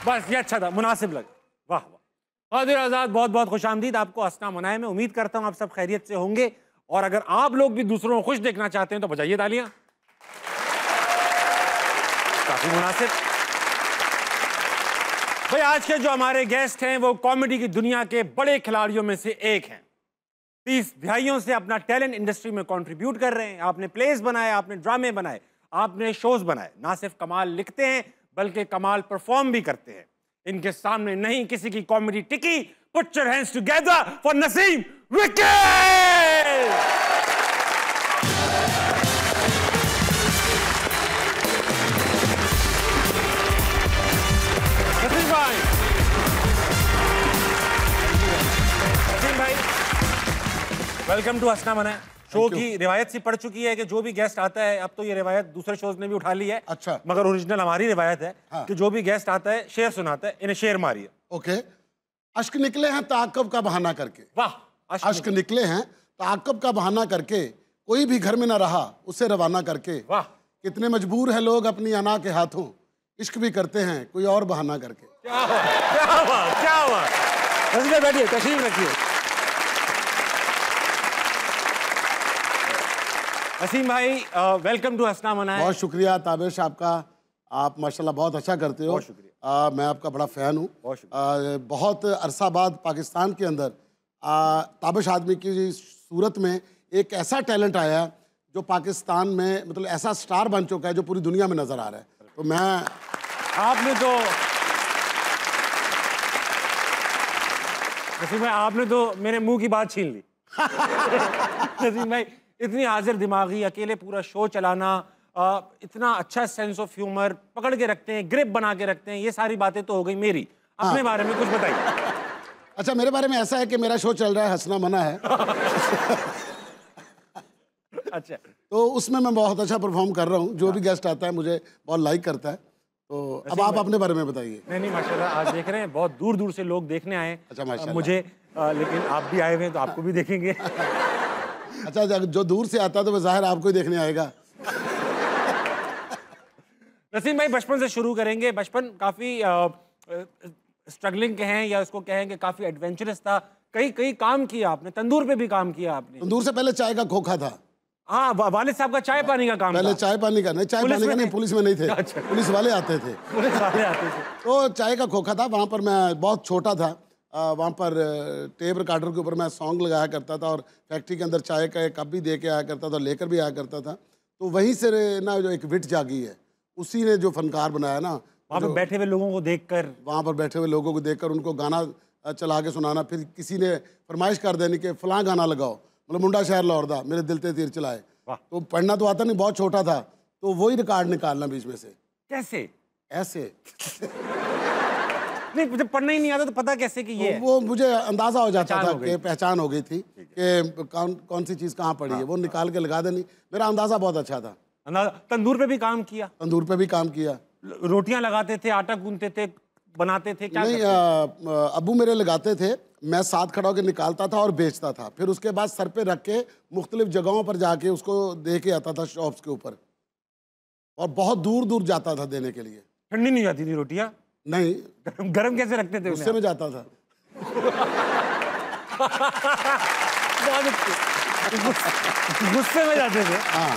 बस ये अच्छा था, मुनासिब लगा। वाह वाह। कादिर आज़ाद, बहुत बहुत खुशामदीद आपको हंसना मनाए। मैं उम्मीद करता हूँ आप सब खैरियत से होंगे, और अगर आप लोग भी दूसरों को खुश देखना चाहते हैं तो बजाइए तालियां। काफी मुनासिब। भाई आज के जो हमारे गेस्ट हैं वो कॉमेडी की दुनिया के बड़े खिलाड़ियों में से एक हैं। 30 दहाइयों से अपना टैलेंट इंडस्ट्री में कंट्रीब्यूट कर रहे हैं। आपने प्लेस बनाए, आपने ड्रामे बनाए, आपने शोज बनाए। ना सिर्फ कमाल लिखते हैं बल्कि कमाल परफॉर्म भी करते हैं। इनके सामने नहीं किसी की कॉमेडी टिकी। Put your hands together for Naseem विकेट। वेलकम टू हंसना मनाए। शो की रिवायत सी पड़ चुकी है कि जो भी गेस्ट आता है, अब तो ये रिवायत दूसरे शोज ने भी उठा ली है। अच्छा। मगर ओरिजिनल हमारी रिवायत है। हाँ। कि जो भी गेस्ट आता है शेर सुनाता है, इन्हें शेर मारिए। ओके। अश्क निकले हैं ताक़ब का बहाना करके। वाह। अश्क निकले हैं ताक़ब का बहाना करके, कोई भी घर में ना रहा उसे रवाना करके। वाह। कितने मजबूर है लोग अपनी अना के हाथों, इश्क भी करते हैं कोई और बहाना करके। क्या बात, क्या बात, क्या बात। बैठिए, तशरीफ रखिए। नसीम भाई, वेलकम टू हंसना मनाए। बहुत शुक्रिया ताबिश आपका, आप माशाल्लाह बहुत अच्छा करते हो। बहुत शुक्रिया। मैं आपका बड़ा फ़ैन हूँ। बहुत अरसा बाद पाकिस्तान के अंदर ताबिश आदमी की सूरत में एक ऐसा टैलेंट आया जो पाकिस्तान में मतलब ऐसा स्टार बन चुका है जो पूरी दुनिया में नज़र आ रहा है। तो मैं आपने तो मेरे मुंह की बात छीन ली। नसीम भाई, इतनी हाजिर दिमागी, अकेले पूरा शो चलाना, इतना अच्छा सेंस ऑफ ह्यूमर पकड़ के रखते हैं, ग्रिप बना के रखते हैं, ये सारी बातें तो हो गई मेरी। अपने बारे में कुछ बताइए। अच्छा, मेरे बारे में ऐसा है कि मेरा शो चल रहा है हंसना मना है। अच्छा। तो उसमें मैं बहुत अच्छा परफॉर्म कर रहा हूँ। जो भी गेस्ट आता है मुझे बहुत लाइक करता है। तो अब आप अपने बारे में बताइए। नहीं माशाल्लाह, आज देख रहे हैं बहुत दूर दूर से लोग देखने आए। अच्छा, माशाल्लाह। मुझे लेकिन आप भी आए हुए हैं तो आपको भी देखेंगे। अच्छा, जो दूर से आता है तो वह ज़ाहिर आपको ही देखने आएगा। नसीम भाई, बचपन से शुरू करेंगे। बचपन काफ़ी स्ट्रगलिंग के हैं, या उसको कहें कि काफ़ी एडवेंचरस था। कई काम किया आपने, तंदूर पे भी काम किया आपने। तंदूर से पहले चाय का खोखा था। हाँ, वालिद साहब का चाय पानी का काम पहले था। चाय पानी का नहीं, चाय पानी का नहीं, पुलिस में नहीं थे। अच्छा। पुलिस वाले आते थे। पुलिस वाले आते थे। तो चाय का खोखा था, वहाँ पर मैं बहुत छोटा था। वहाँ पर टेप रिकॉर्डर के ऊपर मैं सॉन्ग लगाया करता था, और फैक्ट्री के अंदर चाय का एक कप भी दे के आया करता था, लेकर भी आया करता था। तो वहीं से ना जो एक विट जागी है, उसी ने जो फनकार बनाया ना, वहाँ पर बैठे हुए लोगों को देखकर, वहाँ पर बैठे हुए लोगों को देखकर उनको गाना चला के सुनाना। फिर किसी ने फरमाइश कर देनी कि फलां गाना लगाओ, मतलब मुंडा शहर लाहौर दा मेरे दिल ते तीर चलाए। तो पढ़ना तो आता नहीं, बहुत छोटा था, तो वही रिकॉर्ड निकालना बीच में से। कैसे? ऐसे नहीं, मुझे पढ़ना ही नहीं आता तो पता कैसे कि ये वो मुझे अंदाजा हो जाता था कि पहचान हो गई थी कि कौन सी चीज़ कहाँ पड़ी है, वो निकाल के लगा देनी। मेरा अंदाजा बहुत अच्छा था। तंदूर पे भी काम किया? तंदूर पे भी काम किया। रोटियां लगाते थे, आटा गूंथते थे, बनाते थे? क्या नहीं, अबू मेरे लगाते थे, मैं साथ खड़ा होकर निकालता था और बेचता था। फिर उसके बाद सर पे रख के मुख्तलिफ जगहों पर जाके उसको दे के आता था शॉप्स के ऊपर, और बहुत दूर दूर जाता था देने के लिए। ठंडी नहीं जाती थी रोटियां? नहीं। गरम कैसे रखते थे? गुस्से में जाता था। गुस्से में जाते थे। हाँ।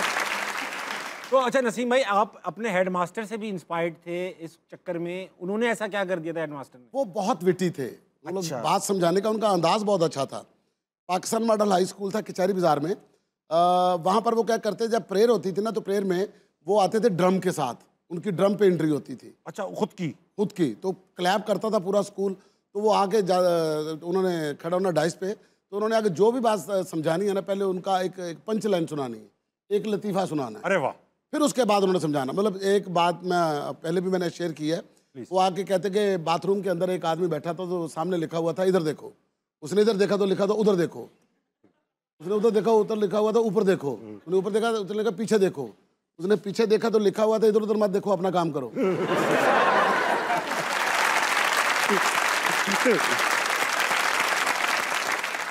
तो अच्छा नसीम भाई, आप अपने हेडमास्टर से भी इंस्पायर्ड थे इस चक्कर में? उन्होंने ऐसा क्या कर दिया था हेडमास्टर ने? वो बहुत विटी थे, मतलब अच्छा। बात समझाने का उनका अंदाज बहुत अच्छा था। पाकिस्तान मॉडल हाई स्कूल था कचहरी बाजार में। वहाँ पर वो क्या करते, जब प्रेयर होती थी ना, तो प्रेयर में वो आते थे ड्रम के साथ, उनकी ड्रम पे एंट्री होती थी। अच्छा, खुद की? तो क्लैप करता था पूरा स्कूल। तो वो आके उन्होंने खड़ा होना डाइस पे, तो उन्होंने आगे जो भी बात समझानी है ना, पहले उनका एक पंच लाइन सुनानी है, एक लतीफ़ा सुनाना है। अरे वाह। फिर उसके बाद उन्होंने समझाना। मतलब एक बात मैं पहले भी मैंने शेयर की है। वो आके कहते कि बाथरूम के अंदर एक आदमी बैठा था, तो सामने लिखा हुआ था इधर देखो। उसने इधर देखा तो लिखा था उधर देखो। उसने उधर देखा, उधर लिखा हुआ था ऊपर देखो। उसने ऊपर देखा, उसने लिखा पीछे देखो। उसने पीछे देखा तो लिखा हुआ था इधर उधर मत देखो, अपना काम करो।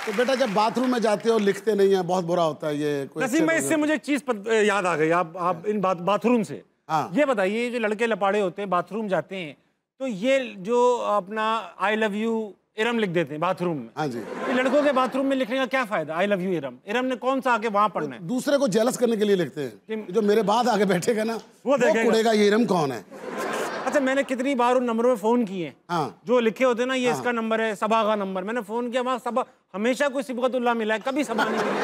तो बेटा, जब बाथरूम में जाते हो लिखते नहीं है, बहुत बुरा होता है ये। नसीम भाई, इससे मुझे एक चीज याद आ गई। आप इन बाथरूम से, हाँ। ये बताइए, जो लड़के लपाड़े होते हैं बाथरूम जाते हैं, तो ये जो अपना आई लव यू इरम लिख देते हैं बाथरूम में, हाँ जी। ये लड़कों के बाथरूम में लिखने का क्या फायदा? I love you Iram, Iram ने कौन सा आके वहां पढ़ना है? दूसरे को जेलस करने के लिए लिखते हैं, जो मेरे बाद आगे बैठेगा ना वो देखेगा। कुड़ेगा ये इरम कौन है। अच्छा, मैंने कितनी बार उन नंबरों में फोन किए, हाँ। जो लिखे होते हैं ना, ये इसका नंबर है, सबा का नंबर, मैंने फोन किया, वहां सबा हमेशा कोई सिबगतुल्लाह मिला है, कभी सबा नहीं मिली।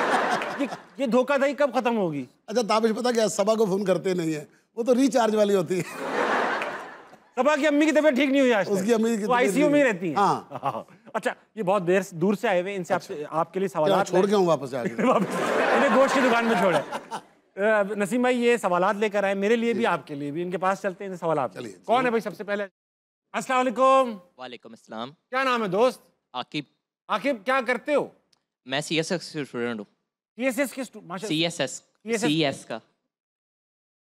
ये धोखाधड़ी कब खत्म होगी? अच्छा ताबिश पता क्या, सबा को फोन करते नहीं है, वो तो रिचार्ज वाली होती है। सबा की अम्मी की तबीयत ठीक नहीं हुई आज तक। उसकी अम्मी की वो आईसीयू में ही रहती है। हाँ। अच्छा, ये बहुत देर दूर से आए हुए, इनसे आपसे आपके लिए सवाल छोड़ के हूँ वापस आगे। इन्हें गोश्त की दुकान में छोड़े। नसीम भाई ये सवालात लेकर आए, मेरे लिए भी आपके लिए भी, इनके पास चलते हैं सवालात। कौन है भाई सबसे पहले? अस्सलाम वालेकुम। वालेकुम अस्सलाम। क्या नाम है दोस्त? आकिब। आकिब, क्या करते हो? मैं सीएसएस के स्टूडेंट हूँ। सीएसएस के सीएस का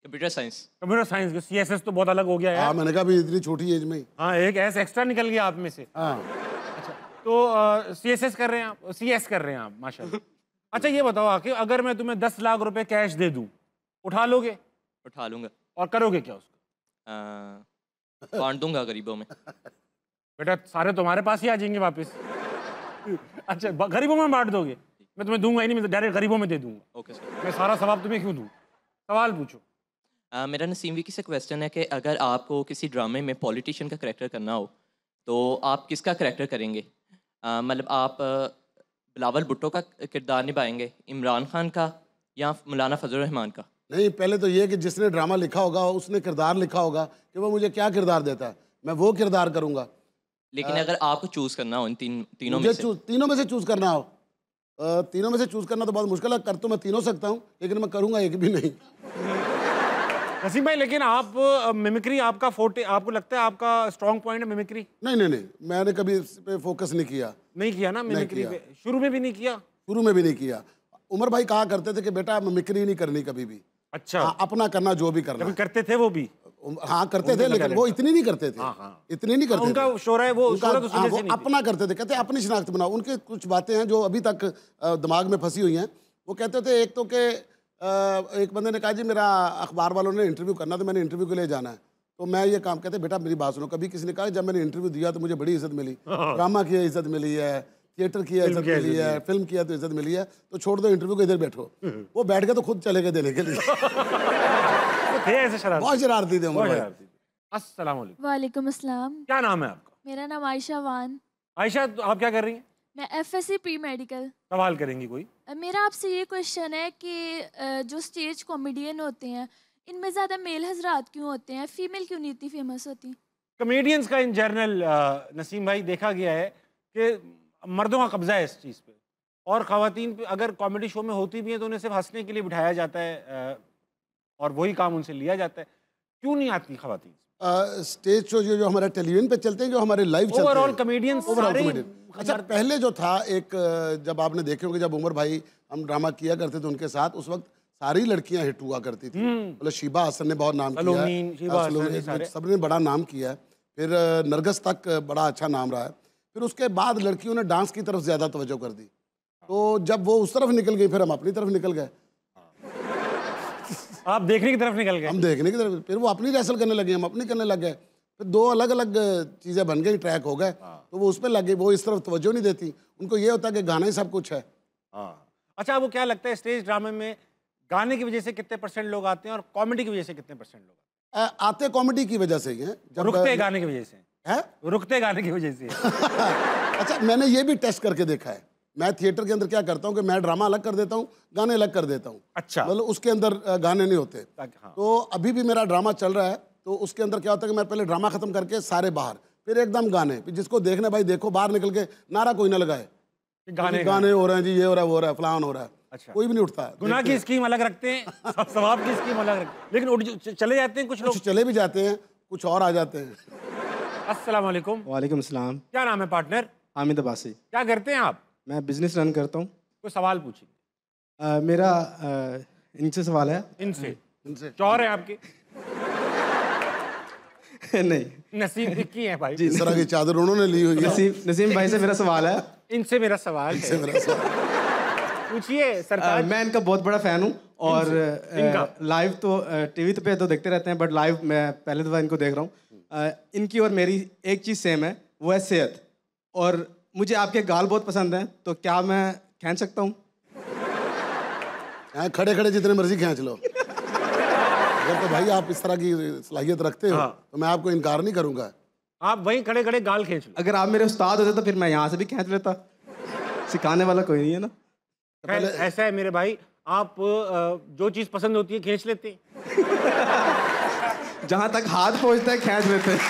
कंप्यूटर साइंस। कंप्यूटर साइंस के सीएसएस तो बहुत अलग हो गया यार। मैंने कहा भी इतनी छोटी एज में। हाँ, एक ऐसा एक्स्ट्रा निकल गया आप में से। अच्छा, तो सीएसएस कर रहे हैं आप, सीएस कर रहे हैं आप, माशाल्लाह। अच्छा ये बताओ आकिब, अगर मैं तुम्हें 10 लाख रुपए कैश दे दूं, उठा लोगे? उठा लूंगा। और करोगे क्या उसको? बांट दूंगा गरीबों में। बेटा सारे तुम्हारे पास ही आ जाएंगे वापस। अच्छा, गरीबों में बांट दोगे? मैं तुम्हें दूंगा ही नहीं, मैं डायरेक्ट गरीबों में दे दूंगा। Okay sir. मैं सारा सवाब तुम्हें क्यों दूं? सवाल पूछो। मेरा नसीम विकी से क्वेश्चन है कि अगर आपको किसी ड्रामे में पॉलिटिशियन का करेक्टर करना हो तो आप किसका करेक्टर करेंगे? मतलब आप बिलावल भुट्टो का किरदार निभाएंगे, इमरान खान का, या मौलाना फजल रहमान का? नहीं, पहले तो ये कि जिसने ड्रामा लिखा होगा उसने किरदार लिखा होगा कि वो मुझे क्या किरदार देता है, मैं वो किरदार करूंगा। लेकिन अगर आपको चूज करना हो इन तीनों में से? तीनों में से चूज करना हो, तीनों में से चूज करना तो बहुत मुश्किल है। कर तो मैं तीनों सकता हूँ, लेकिन मैं करूंगा एक भी नहीं। नसीम भाई, लेकिन आप मिमिक्री आपका फोर्टे, आपको लगता है आपका स्ट्रॉन्ग पॉइंट है मिमिक्री? नहीं, मैंने कभी इस पे फोकस नहीं किया। नहीं किया ना मिमिक्री पे? शुरू में भी नहीं किया? शुरू में भी नहीं किया। उमर भाई कहा करते थे कि बेटा मिमिक्री नहीं करनी कभी भी। अच्छा। अपना करना जो भी करना। करते थे वो भी? हाँ करते थे, लेकिन वो इतनी नहीं करते थे। इतनी नहीं करते। उनका शोरा है वो, वो अपना करते थे, कहते अपनी शिनाख्त बनाओ। उनके कुछ बातें हैं जो अभी तक दिमाग में फंसी हुई हैं। वो कहते थे एक तो कि एक बंदे ने कहा जी मेरा अखबार वालों ने इंटरव्यू करना, तो मैंने इंटरव्यू के लिए जाना है, तो मैं ये काम कहते बेटा मेरी बात सुनो। कभी किसी ने कहा जब मैंने इंटरव्यू दिया तो मुझे बड़ी इज्जत मिली, ड्रामा की इज्जत मिली है, थिएटर की इज्जत मिली है, फिल्म की तो इज्जत मिली है, तो छोड़ दो इंटरव्यू को, इधर बैठो। वो बैठ के तो खुद चले गए देने के लिए। बहुत शरारती थे उमर भाई। अस्सलाम वालेकुम। वालेकुम अस्सलाम। क्या नाम है आपका? मेरा नाम आयशा वान। आयशा, तो आप क्या कर रही हैं? मैं एफएससी प्री मेडिकल। सवाल करेंगी कोई? मेरा आपसे ये क्वेश्चन है कि जो स्टेज कॉमेडियन होते हैं इनमें ज़्यादा मेल हजरात क्यों होते हैं, फीमेल क्यों नहीं इतनी फेमस होती? कॉमेडियंस का इन जनरल नसीम भाई देखा गया है कि मर्दों का कब्जा है इस चीज़ पे, और ख़वातीन अगर कॉमेडी शो में होती भी हैं तो उन्हें सिर्फ हंसने के लिए बिठाया जाता है और वही काम उनसे लिया जाता है। क्यों नहीं आती ख़वातीन स्टेज शो जो हमारे टेलीविजन पे चलते हैं, जो हमारे लाइव चलते हैं? ओवरऑल कॉमेडियंस सारे। अच्छा, पहले जो था एक, जब आपने देखे होंगे जब उमर भाई हम ड्रामा किया करते थे उनके साथ, उस वक्त सारी लड़कियां हिट हुआ करती थी। मतलब शीबा हसन ने बहुत नाम किया है, सबने बड़ा नाम किया है, फिर नरगस तक बड़ा अच्छा नाम रहा है। फिर उसके बाद लड़कियों ने डांस की तरफ ज़्यादा तवज्जो कर दी, तो जब वो उस तरफ निकल गई फिर हम अपनी तरफ निकल गए। आप देखने की तरफ निकल गए, हम देखने की तरफ, फिर वो अपनी रेसल करने लगे, हम अपनी करने लग गए, फिर दो अलग अलग चीज़ें बन गई, ट्रैक हो गए, तो वो उस पर लग गई। वो इस तरफ तवज्जो नहीं देती, उनको ये होता है कि गाना ही सब कुछ है। अच्छा, वो क्या लगता है स्टेज ड्रामे में गाने की वजह से कितने % लोग आते हैं और कॉमेडी की वजह से कितने % लोग आते? कॉमेडी की वजह से ही हैं, रुकते गाने की वजह से है, रुकते गाने की वजह से। अच्छा, मैंने ये भी टेस्ट करके देखा है। मैं थिएटर के अंदर क्या करता हूँ कि मैं ड्रामा अलग कर देता हूँ, गाने अलग कर देता हूँ। अच्छा। मतलब उसके अंदर गाने नहीं होते। हाँ। तो अभी भी मेरा ड्रामा चल रहा है, तो उसके अंदर क्या होता है कि मैं पहले ड्रामा खत्म करके सारे बाहर, फिर एकदम गाने, जिसको देखने भाई देखो, बाहर निकल के नारा कोई ना लगाए गाने हो रहे हैं जी, ये हो रहा है, वो हो रहा है, फलान हो रहा है। अच्छा। कोई भी नहीं उठता। गुनाह की स्कीम अलग रखते हैं, सवाब की स्कीम अलग रखते हैं, लेकिन चले जाते हैं कुछ लोग। चले भी जाते हैं, कुछ और आ जाते हैं। अस्सलाम वालेकुम। वालेकुम सलाम। क्या नाम है पार्टनर? हामिद अब्बासी। क्या करते हैं आप? मैं बिजनेस रन करता हूँ। कोई सवाल पूछिए। मेरा इनसे सवाल है। इनसे चौर है आपके? नहीं, नसीब की है भाई। इस तरह की चादर उन्होंने ली हुई है। नसीम भाई से मेरा सवाल है। इनसे मेरा सवाल है। पूछिए सरकार। मैं इनका बहुत बड़ा फैन हूँ और लाइव तो टीवी पे तो देखते रहते हैं, बट लाइव मैं पहले दफ़ा इनको देख रहा हूँ। इनकी और मेरी एक चीज़ सेम है, वो है सेहत। और मुझे आपके गाल बहुत पसंद हैं, तो क्या मैं खींच सकता हूँ? यहाँ खड़े खड़े जितने मर्जी खींच लो। अगर तो भाई आप इस तरह की सलाहियत रखते हो तो मैं आपको इनकार नहीं करूंगा। आप वहीं खड़े खड़े गाल खींच लो। अगर आप मेरे उस्ताद होते तो फिर मैं यहाँ से भी खींच लेता। सिखाने वाला कोई नहीं है ना। खैर, ऐसा है मेरे भाई, आप जो चीज पसंद होती है खींच लेते हैं। जहाँ तक हाथ पहुँचता है खींच लेते हैं।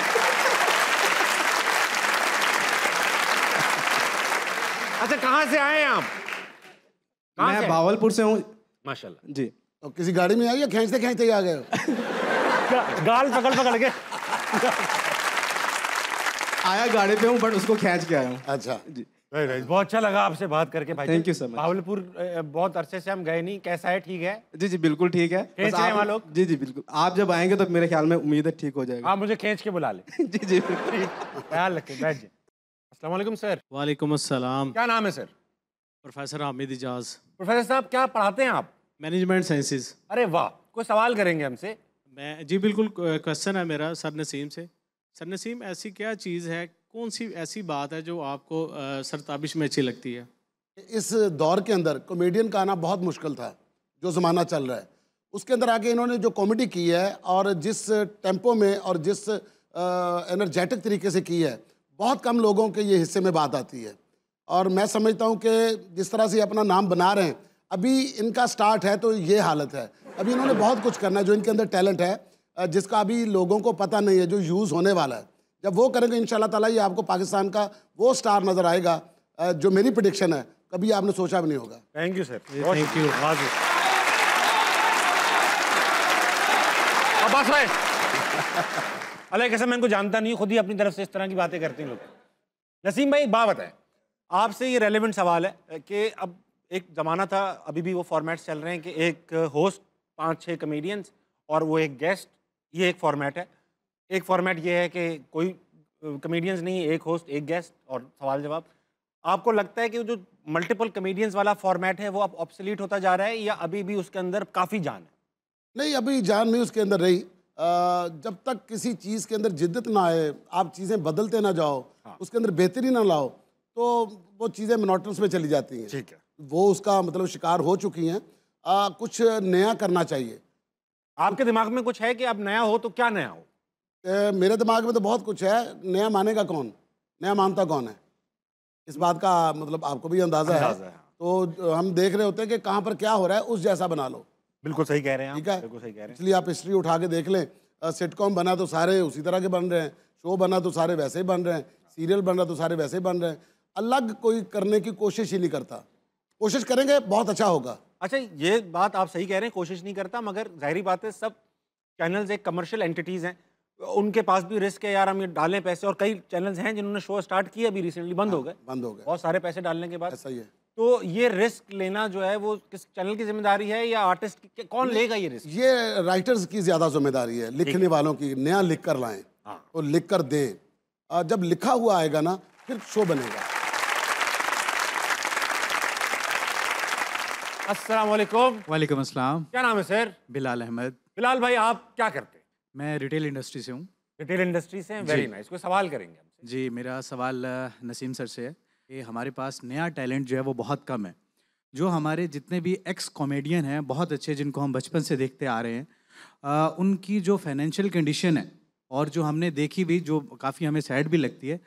अच्छा, कहाँ से आए हैं आप? कहाँ से मैं आए? भावलपुर से हूँ माशाल्लाह। जी। तो किसी गाड़ी में आई या खींचते खींचते ही आ गए हो? गाल पकड़ पकड़ के। आया गाड़ी पे हूँ, बट उसको खींच के आया हूँ। अच्छा जी। बहुत अच्छा लगा आपसे बात करके भाई। Thank you so much. Bahawalpur बहुत अरसे से हम गए नहीं, कैसा है? ठीक है? जी जी बिल्कुल ठीक है। खींच बस रहे हैं आप वहाँ लोग? जी जी बिल्कुल। आप जब आएंगे तो मेरे ख्याल में उम्मीद है ठीक हो जाएगा। आप मुझे खींच के बुला ले। जी जी ख्याल रखें, बैठ जाए। अस्सलाम वालेकुम सर। वालेकुम अस्सलाम। क्या नाम है sir? Professor Hamid Ijaz, professor साहब, क्या पढ़ाते हैं आप? Management sciences. अरे वाह, कोई सवाल करेंगे हमसे? मैं जी बिल्कुल, क्वेश्चन है मेरा सर नसीम से। सर नसीम, ऐसी क्या चीज़ है, कौन सी ऐसी बात है जो आपको सरताबिश में अच्छी लगती है? इस दौर के अंदर कॉमेडियन का आना बहुत मुश्किल था। जो ज़माना चल रहा है उसके अंदर आके इन्होंने जो कॉमेडी की है और जिस टेम्पो में और जिस एनर्जेटिक तरीके से की है, बहुत कम लोगों के ये हिस्से में बात आती है। और मैं समझता हूँ कि जिस तरह से अपना नाम बना रहे हैं, अभी इनका स्टार्ट है तो ये हालत है। अभी इन्होंने बहुत कुछ करना है, जो इनके अंदर टैलेंट है जिसका अभी लोगों को पता नहीं है, जो यूज़ होने वाला है। जब वो करेंगे इंशाल्लाह ताला ये आपको पाकिस्तान का वो स्टार नज़र आएगा जो मेरी प्रेडिक्शन है, कभी आपने सोचा भी नहीं होगा। Thank you sir. Thank you. Abbas भाई, अल्लाह कसम मैं इनको जानता नहीं हूँ, खुद ही अपनी तरफ से इस तरह की बातें करते हैं लोग। नसीम भाई, एक बात बताएं, आपसे ये रेलेवेंट सवाल है कि अब एक ज़माना था, अभी भी वो फॉर्मेट्स चल रहे हैं कि एक होस्ट, 5-6 कमेडियंस और वो एक गेस्ट, ये एक फॉर्मेट है। एक फॉर्मेट ये है कि कोई कमेडियंस नहीं, एक होस्ट एक गेस्ट और सवाल जवाब। आपको लगता है कि जो मल्टीपल कमेडियंस वाला फॉर्मेट है वो अब ऑब्सोलीट होता जा रहा है या अभी भी उसके अंदर काफ़ी जान है? नहीं, अभी जान नहीं उसके अंदर रही। जब तक किसी चीज़ के अंदर जिद्दत ना आए, आप चीज़ें बदलते ना जाओ, उसके अंदर बेहतरी ना लाओ, तो वो चीज़ें मोनोटोनस में चली जाती हैं। ठीक है। वो उसका मतलब शिकार हो चुकी हैं। कुछ नया करना चाहिए। आपके दिमाग में कुछ है कि अब नया हो तो क्या नया हो? मेरे दिमाग में तो बहुत कुछ है। नया मानेगा कौन? नया मानता कौन है? इस बात का मतलब आपको भी अंदाज़ा है। तो हम देख रहे होते हैं कि कहाँ पर क्या हो रहा है, उस जैसा बना लो। बिल्कुल सही कह रहे हैं आप। ठीक है, बिल्कुल सही कह रहे हैं। इसलिए आप हिस्ट्री उठा के देख लें। सिटकॉम बना तो सारे उसी तरह के बन रहे हैं, शो बना तो सारे वैसे ही बन रहे हैं, सीरियल बन रहा तो सारे वैसे ही बन रहे हैं। अलग कोई करने की कोशिश ही नहीं करता। कोशिश करेंगे बहुत अच्छा होगा। अच्छा, ये बात आप सही कह रहे हैं, कोशिश नहीं करता, मगर जाहिर बात है सब चैनल्स एक कमर्शियल एंटिटीज़ हैं, उनके पास भी रिस्क है यार, हम ये डालें पैसे। और कई चैनल्स हैं जिन्होंने शो स्टार्ट किया अभी रिसेंटली, बंद हो गए बहुत सारे पैसे डालने के बाद। ऐसा ही है। तो ये रिस्क लेना जो है वो किस चैनल की जिम्मेदारी है या आर्टिस्ट की? कौन लेगा ये रिस्क? ये राइटर्स की ज़्यादा जिम्मेदारी है, लिखने वालों की। नया लिख कर लाएं तो लिख कर दें। जब लिखा हुआ आएगा ना फिर शो बनेगा। अस्सलाम वालेकुम। वालेकुम अस्सलाम। क्या नाम है सर? बिलाल अहमद। बिलाल भाई, आप क्या करते हैं? मैं रिटेल इंडस्ट्री से हूँ। रिटेल इंडस्ट्री से? Very nice. कोई सवाल करेंगे हमसे? जी, मेरा सवाल नसीम सर से है कि हमारे पास नया टैलेंट जो है वो बहुत कम है। जो हमारे जितने भी एक्स कॉमेडियन हैं बहुत अच्छे, जिनको हम बचपन से देखते आ रहे हैं, उनकी जो फाइनेंशियल कंडीशन है और जो हमने देखी भी, जो काफ़ी हमें सैड भी लगती है,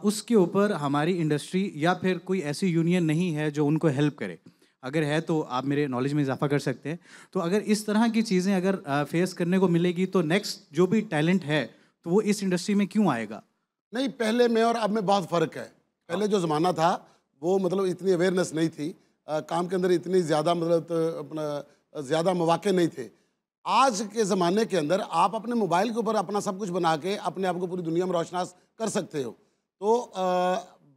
उसके ऊपर हमारी इंडस्ट्री या फिर कोई ऐसी यूनियन नहीं है जो उनको हेल्प करे। अगर है तो आप मेरे नॉलेज में इजाफा कर सकते हैं। तो अगर इस तरह की चीज़ें अगर फेस करने को मिलेगी तो नेक्स्ट जो भी टैलेंट है तो वो इस इंडस्ट्री में क्यों आएगा? नहीं, पहले में और अब में बहुत फ़र्क है। पहले जो ज़माना था वो मतलब इतनी अवेयरनेस नहीं थी, काम के अंदर इतनी ज़्यादा मतलब अपना ज़्यादा मौके नहीं थे। आज के ज़माने के अंदर आप अपने मोबाइल के ऊपर अपना सब कुछ बना के अपने आप को पूरी दुनिया में रोशनास कर सकते हो। तो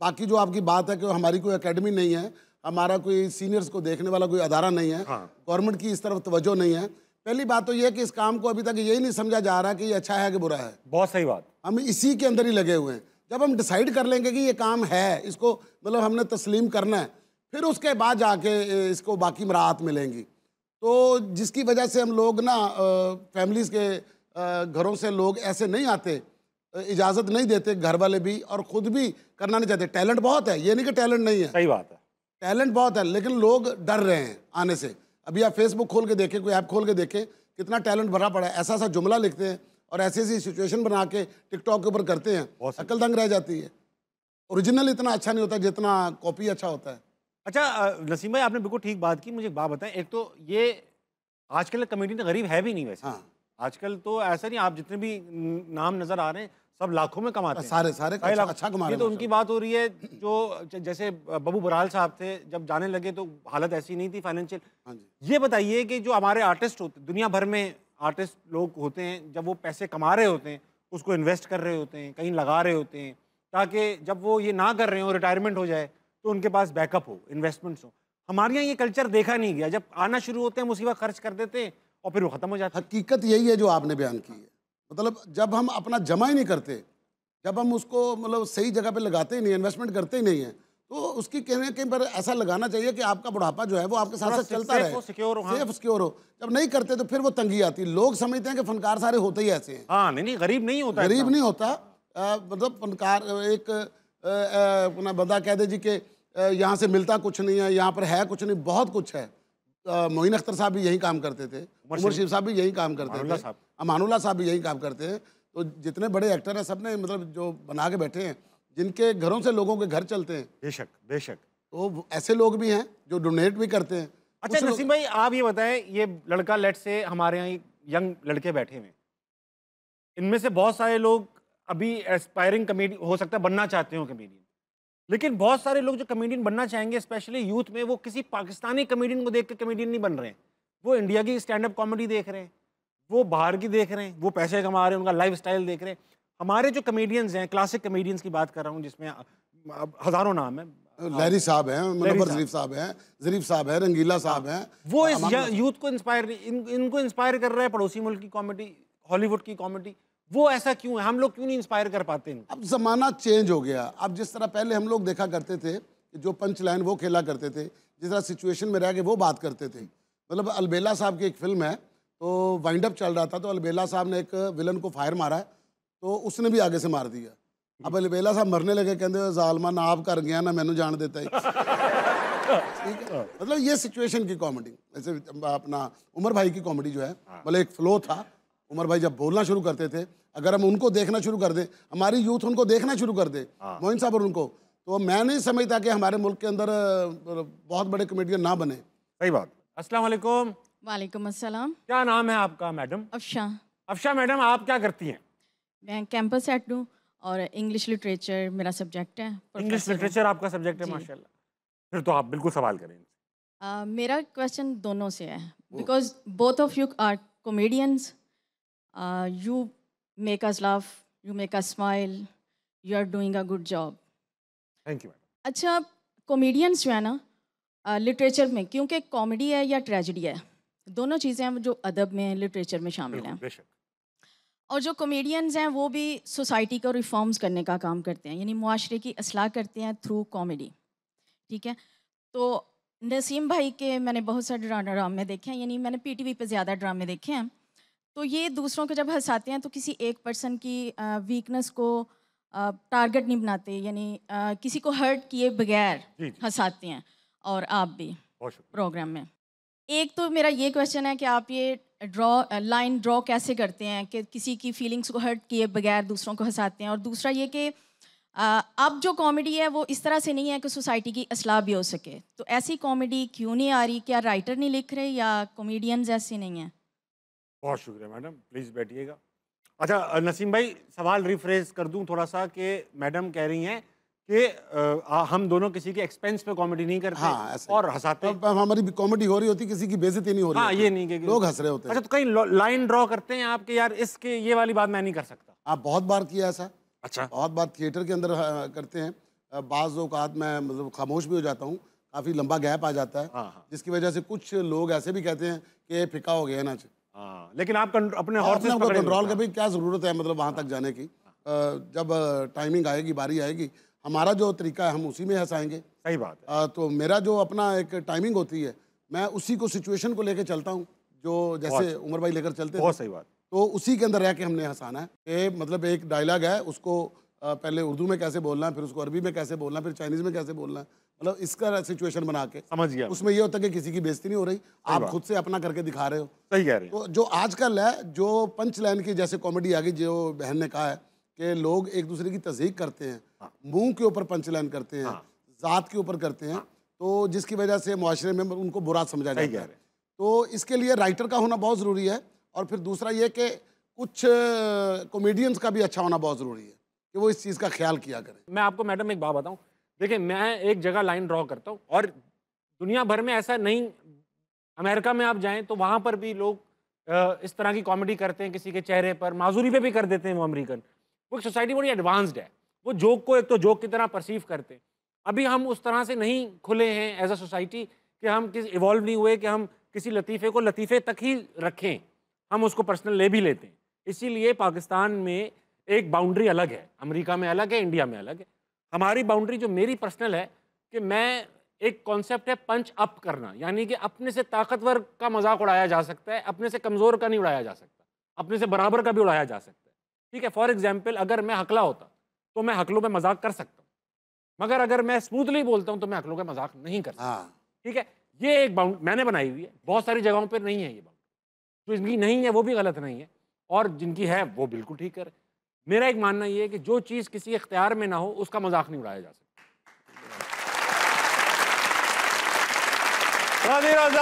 बाकी जो आपकी बात है कि हमारी कोई एकेडमी नहीं है, हमारा कोई सीनियर्स को देखने वाला कोई अदारा नहीं है, गवर्नमेंट की इस तरफ तवज्जो नहीं है। पहली बात तो ये है कि इस काम को अभी तक यही नहीं समझा जा रहा कि ये अच्छा है कि बुरा है। बहुत सही बात। हम इसी के अंदर ही लगे हुए हैं। जब हम डिसाइड कर लेंगे कि ये काम है, इसको मतलब हमने तस्लीम करना है, फिर उसके बाद जाके इसको बाकी मराहत मिलेंगी। तो जिसकी वजह से हम लोग ना फैमिलीज़ के घरों से लोग ऐसे नहीं आते, इजाज़त नहीं देते घर वाले भी, और ख़ुद भी करना नहीं चाहते। टैलेंट बहुत है, ये नहीं कि टैलेंट नहीं है, सही बात है, टैलेंट बहुत है, लेकिन लोग डर रहे हैं आने से। अभी आप फेसबुक खोल के देखें, कोई ऐप खोल के देखें, कितना टैलेंट भरा पड़ा है। ऐसा ऐसा जुमला लिखते हैं और ऐसी ऐसी सिचुएशन बना के टिकटॉक के ऊपर करते हैं, अकल दंग रह जाती है। ओरिजिनल इतना अच्छा नहीं होता जितना कॉपी अच्छा होता है। अच्छा नसीम भाई, आपने बिल्कुल ठीक बात की। मुझे एक बात बताएं, एक तो ये आजकल कमेडियन गरीब है भी नहीं वैसे। हाँ, आजकल तो ऐसा नहीं, आप जितने भी नाम नजर आ रहे हैं सब लाखों में कमाते हैं, सारे सारे ढाई लाख। अच्छा कमा रहे ये हैं तो उनकी बात हो रही है जो जैसे बबू बराल साहब थे, जब जाने लगे तो हालत ऐसी नहीं थी फाइनेंशियल। हाँ जी। ये बताइए कि जो हमारे आर्टिस्ट होते, दुनिया भर में आर्टिस्ट लोग होते हैं, जब वो पैसे कमा रहे होते हैं उसको इन्वेस्ट कर रहे होते हैं, कहीं लगा रहे होते हैं, ताकि जब वो ये ना कर रहे हो, रिटायरमेंट हो जाए तो उनके पास बैकअप हो, इन्वेस्टमेंट्स हो। हमारे यहाँ ये कल्चर देखा नहीं गया। जब आना शुरू होते हैं मुसीबत खर्च कर देते हैं और फिर वो ख़त्म हो जाता है। हकीकत यही है जो आपने बयान की है। मतलब जब हम अपना जमा ही नहीं करते, जब हम उसको मतलब सही जगह पे लगाते ही नहीं, इन्वेस्टमेंट करते ही नहीं है, तो उसकी कहीं पर ऐसा लगाना चाहिए कि आपका बुढ़ापा जो है वो आपके साथ साथ चलता रहे, सिक्योर हो। सेफ सिक्योर हो। जब नहीं करते तो फिर वो तंगी आती है। लोग समझते हैं कि फनकार सारे होते ही ऐसे हैं। हाँ, नहीं गरीब नहीं होता, गरीब नहीं होता। मतलब फनकार एक अपना बंदा कह दे जी कि यहाँ से मिलता कुछ नहीं है, यहाँ पर है कुछ नहीं, बहुत कुछ है। मोइन अख्तर साहब भी यही काम करते थे, उमर शरीफ साहब भी यही काम करते थे, अमानुल्लाह साहब भी यही काम करते हैं। तो जितने बड़े एक्टर हैं सबने मतलब जो बना के बैठे हैं, जिनके घरों से लोगों के घर चलते हैं। बेशक बेशक। तो ऐसे लोग भी हैं जो डोनेट भी करते हैं। अच्छा नसीम भाई, आप ये बताएं, ये लड़का लेट से हमारे यहाँ यंग लड़के बैठे हुए, इनमें से बहुत सारे लोग अभी एस्पायरिंग कमेडियन हो सकता है, बनना चाहते हो कमेडियन, लेकिन बहुत सारे लोग जो कमेडियन बनना चाहेंगे स्पेशली यूथ में, वो किसी पाकिस्तानी कमेडियन को देख के कमेडियन नहीं बन रहे हैं। वो इंडिया की स्टैंड अप कॉमेडी देख रहे हैं, वो बाहर की देख रहे हैं, वो पैसे कमा रहे हैं, उनका लाइफ स्टाइल देख रहे हैं। हमारे जो कमेडियंस हैं, क्लासिक कमेडियंस की बात कर रहा हूँ जिसमें हज़ारों नाम है, लहरी साहब हैं, मुनव्वर ज़रीफ साहब हैं, ज़रीफ साहब हैं, रंगीला साहब हैं, वो इस यूथ को इंस्पायर इनको इंस्पायर कर रहा है पड़ोसी मुल्क की कॉमेडी, हॉलीवुड की कॉमेडी। वो ऐसा क्यों है? हम लोग क्यों नहीं इंस्पायर कर पाते इनको? अब ज़माना चेंज हो गया। अब जिस तरह पहले हम लोग देखा करते थे कि जो पंच लाइन वो खेला करते थे, जिस तरह सिचुएशन में रह के वो बात करते थे। मतलब अलबेला साहब की एक फिल्म है, तो वाइंड अप चल रहा था, तो अलबेला साहब ने एक विलन को फायर मारा है, तो उसने भी आगे से मार दिया। अब अलबेला साहब मरने लगे, कहते जालमा ना आप कर गया ना मैनू जान देता है। ठीक है, मतलब ये सिचुएशन की कॉमेडी। जैसे अपना उमर भाई की कॉमेडी जो है, मतलब एक फ्लो था। उमर भाई जब बोलना शुरू करते थे, अगर हम उनको देखना शुरू कर दें, हमारी यूथ उनको देखना शुरू कर दे, मोइन साहब और उनको, तो मैं नहीं समझता कि हमारे मुल्क के अंदर बहुत बड़े कॉमेडियन ना बने। सही बात। अस्सलाम वालेकुम। वालेकुम अस्सलाम। क्या नाम है आपका मैडम? अफशा। अफशा मैडम, आप क्या करती हैं? मैं कैंपस हेड हूँ और इंग्लिश लिटरेचर मेरा सब्जेक्ट है। इंग्लिश लिटरेचर आपका सब्जेक्ट है, माशाल्लाह। फिर तो आप बिल्कुल सवाल करें। मेरा क्वेश्चन दोनों से है, because both of you are comedians, you make us laugh, you make us smile, you are doing a good job. Thank you madam. अच्छा, कॉमेडियंस जो है ना लिटरेचर में, क्योंकि कॉमेडी है या ट्रेजेडी है, दोनों चीज़ें हैं जो अदब में, लिटरेचर में शामिल हैं। और जो कॉमेडियंस हैं वो भी सोसाइटी को रिफॉर्म्स करने का काम करते हैं, यानी मुआशरे की असलाह करते हैं थ्रू कॉमेडी। ठीक है, तो नसीम भाई के मैंने बहुत सारे ड्रामे देखे हैं, यानी मैंने पीटीवी पे ज़्यादा ड्रामे देखे हैं। तो ये दूसरों को जब हंसाते हैं तो किसी एक पर्सन की वीकनेस को टारगेट नहीं बनाते, यानी किसी को हर्ट किए बगैर हंसाते हैं। और आप भी प्रोग्राम में, एक तो मेरा ये क्वेश्चन है कि आप ये लाइन ड्रॉ कैसे करते हैं कि किसी की फीलिंग्स को हर्ट किए बगैर दूसरों को हंसाते हैं। और दूसरा ये कि अब जो कॉमेडी है वो इस तरह से नहीं है कि सोसाइटी की असलाह भी हो सके, तो ऐसी कॉमेडी क्यों नहीं आ रही? क्या राइटर नहीं लिख रहे या कॉमेडियंस ऐसे नहीं हैं? बहुत शुक्रिया मैडम, प्लीज़ बैठिएगा। अच्छा नसीम भाई, सवाल रिफ्रेश कर दूं थोड़ा सा कि मैडम कह रही हैं कि हम दोनों किसी के एक्सपेंस पे कॉमेडी नहीं करते। हाँ, और हंसाते हैं। हमारी कॉमेडी हो रही होती, किसी की बेइज्जती नहीं हो रही। हाँ, ये नहीं कि लोग हंस रहे होते हैं। अच्छा, तो कहीं लाइन ड्रॉ करते हैं आपके, यार इसके ये वाली बात मैं नहीं कर सकता? आप बहुत बार किया ऐसा। अच्छा, बहुत बार थिएटर के अंदर करते हैं। बाज़ औक़ात मैं मतलब खामोश भी हो जाता हूँ, काफ़ी लंबा गैप आ जाता है, जिसकी वजह से कुछ लोग ऐसे भी कहते हैं कि फिका हो गया ना। हाँ, लेकिन आप अपने हॉर्सेस कंट्रोल का भी क्या ज़रूरत है, मतलब वहाँ तक जाने की। जब टाइमिंग आएगी, बारी आएगी, हमारा जो तरीका है हम उसी में हंसाएंगे। सही बात है। तो मेरा जो अपना एक टाइमिंग होती है, मैं उसी को सिचुएशन को लेकर चलता हूँ, जो जैसे उमर भाई लेकर चलते। बहुत सही बात। तो उसी के अंदर रह के हमने हंसाना है कि मतलब एक डायलॉग है, उसको पहले उर्दू में कैसे बोलना है, फिर उसको अरबी में कैसे बोलना है, फिर चाइनीज़ में कैसे बोलना है, मतलब इसका सिचुएशन बना के समझ गया। उसमें ये होता है कि किसी की बेइज्जती नहीं हो रही, आप खुद से अपना करके दिखा रहे हो। सही कह रहे हैं। तो जो आजकल है, जो पंच लाइन की जैसे कॉमेडी आ गई, जो बहन ने कहा है कि लोग एक दूसरे की तज़हीक करते हैं, मुंह के ऊपर पंच लाइन करते हैं, ज़ात के ऊपर करते हैं, तो जिसकी वजह से मुआशरे में उनको बुरा समझा जाता है। तो इसके लिए राइटर का होना बहुत ज़रूरी है, और फिर दूसरा ये कि कुछ कॉमेडियंस का भी अच्छा होना बहुत ज़रूरी है कि वो इस चीज़ का ख्याल किया करें। मैं आपको मैडम एक बात बताऊं, देखिए मैं एक जगह लाइन ड्रॉ करता हूं, और दुनिया भर में ऐसा नहीं, अमेरिका में आप जाएं तो वहां पर भी लोग इस तरह की कॉमेडी करते हैं, किसी के चेहरे पर माजूरी पे भी कर देते हैं वो अमेरिकन। वो सोसाइटी बड़ी एडवांस्ड है, वो जोक को एक तो जोक की तरह परसीव करते हैं। अभी हम उस तरह से नहीं खुले हैं एज अ सोसाइटी कि हम किसी इवॉल्व नहीं हुए कि हम किसी लतीफ़े को लतीफ़े तक ही रखें, हम उसको पर्सनल ले भी लेते हैं। इसीलिए पाकिस्तान में एक बाउंड्री अलग है, अमेरिका में अलग है, इंडिया में अलग है। हमारी बाउंड्री जो मेरी पर्सनल है कि मैं, एक कॉन्सेप्ट है पंच अप करना, यानी कि अपने से ताकतवर का मजाक उड़ाया जा सकता है, अपने से कमज़ोर का नहीं उड़ाया जा सकता, अपने से बराबर का भी उड़ाया जा सकता है। ठीक है, फॉर एग्जाम्पल अगर मैं हकला होता तो मैं हकलों पे मजाक कर सकता हूँ, मगर अगर मैं स्मूथली बोलता हूँ तो मैं हकलों का मजाक नहीं कर सकता। ठीक है, ये एक बाउंड मैंने बनाई हुई है, बहुत सारी जगहों पर नहीं है ये बाउंड। जो इनकी नहीं है वो भी गलत नहीं है, और जिनकी है वो बिल्कुल ठीक है। मेरा एक मानना ये है कि जो चीज़ किसी इख्तियार में ना हो उसका मजाक नहीं उड़ाया जा सकता।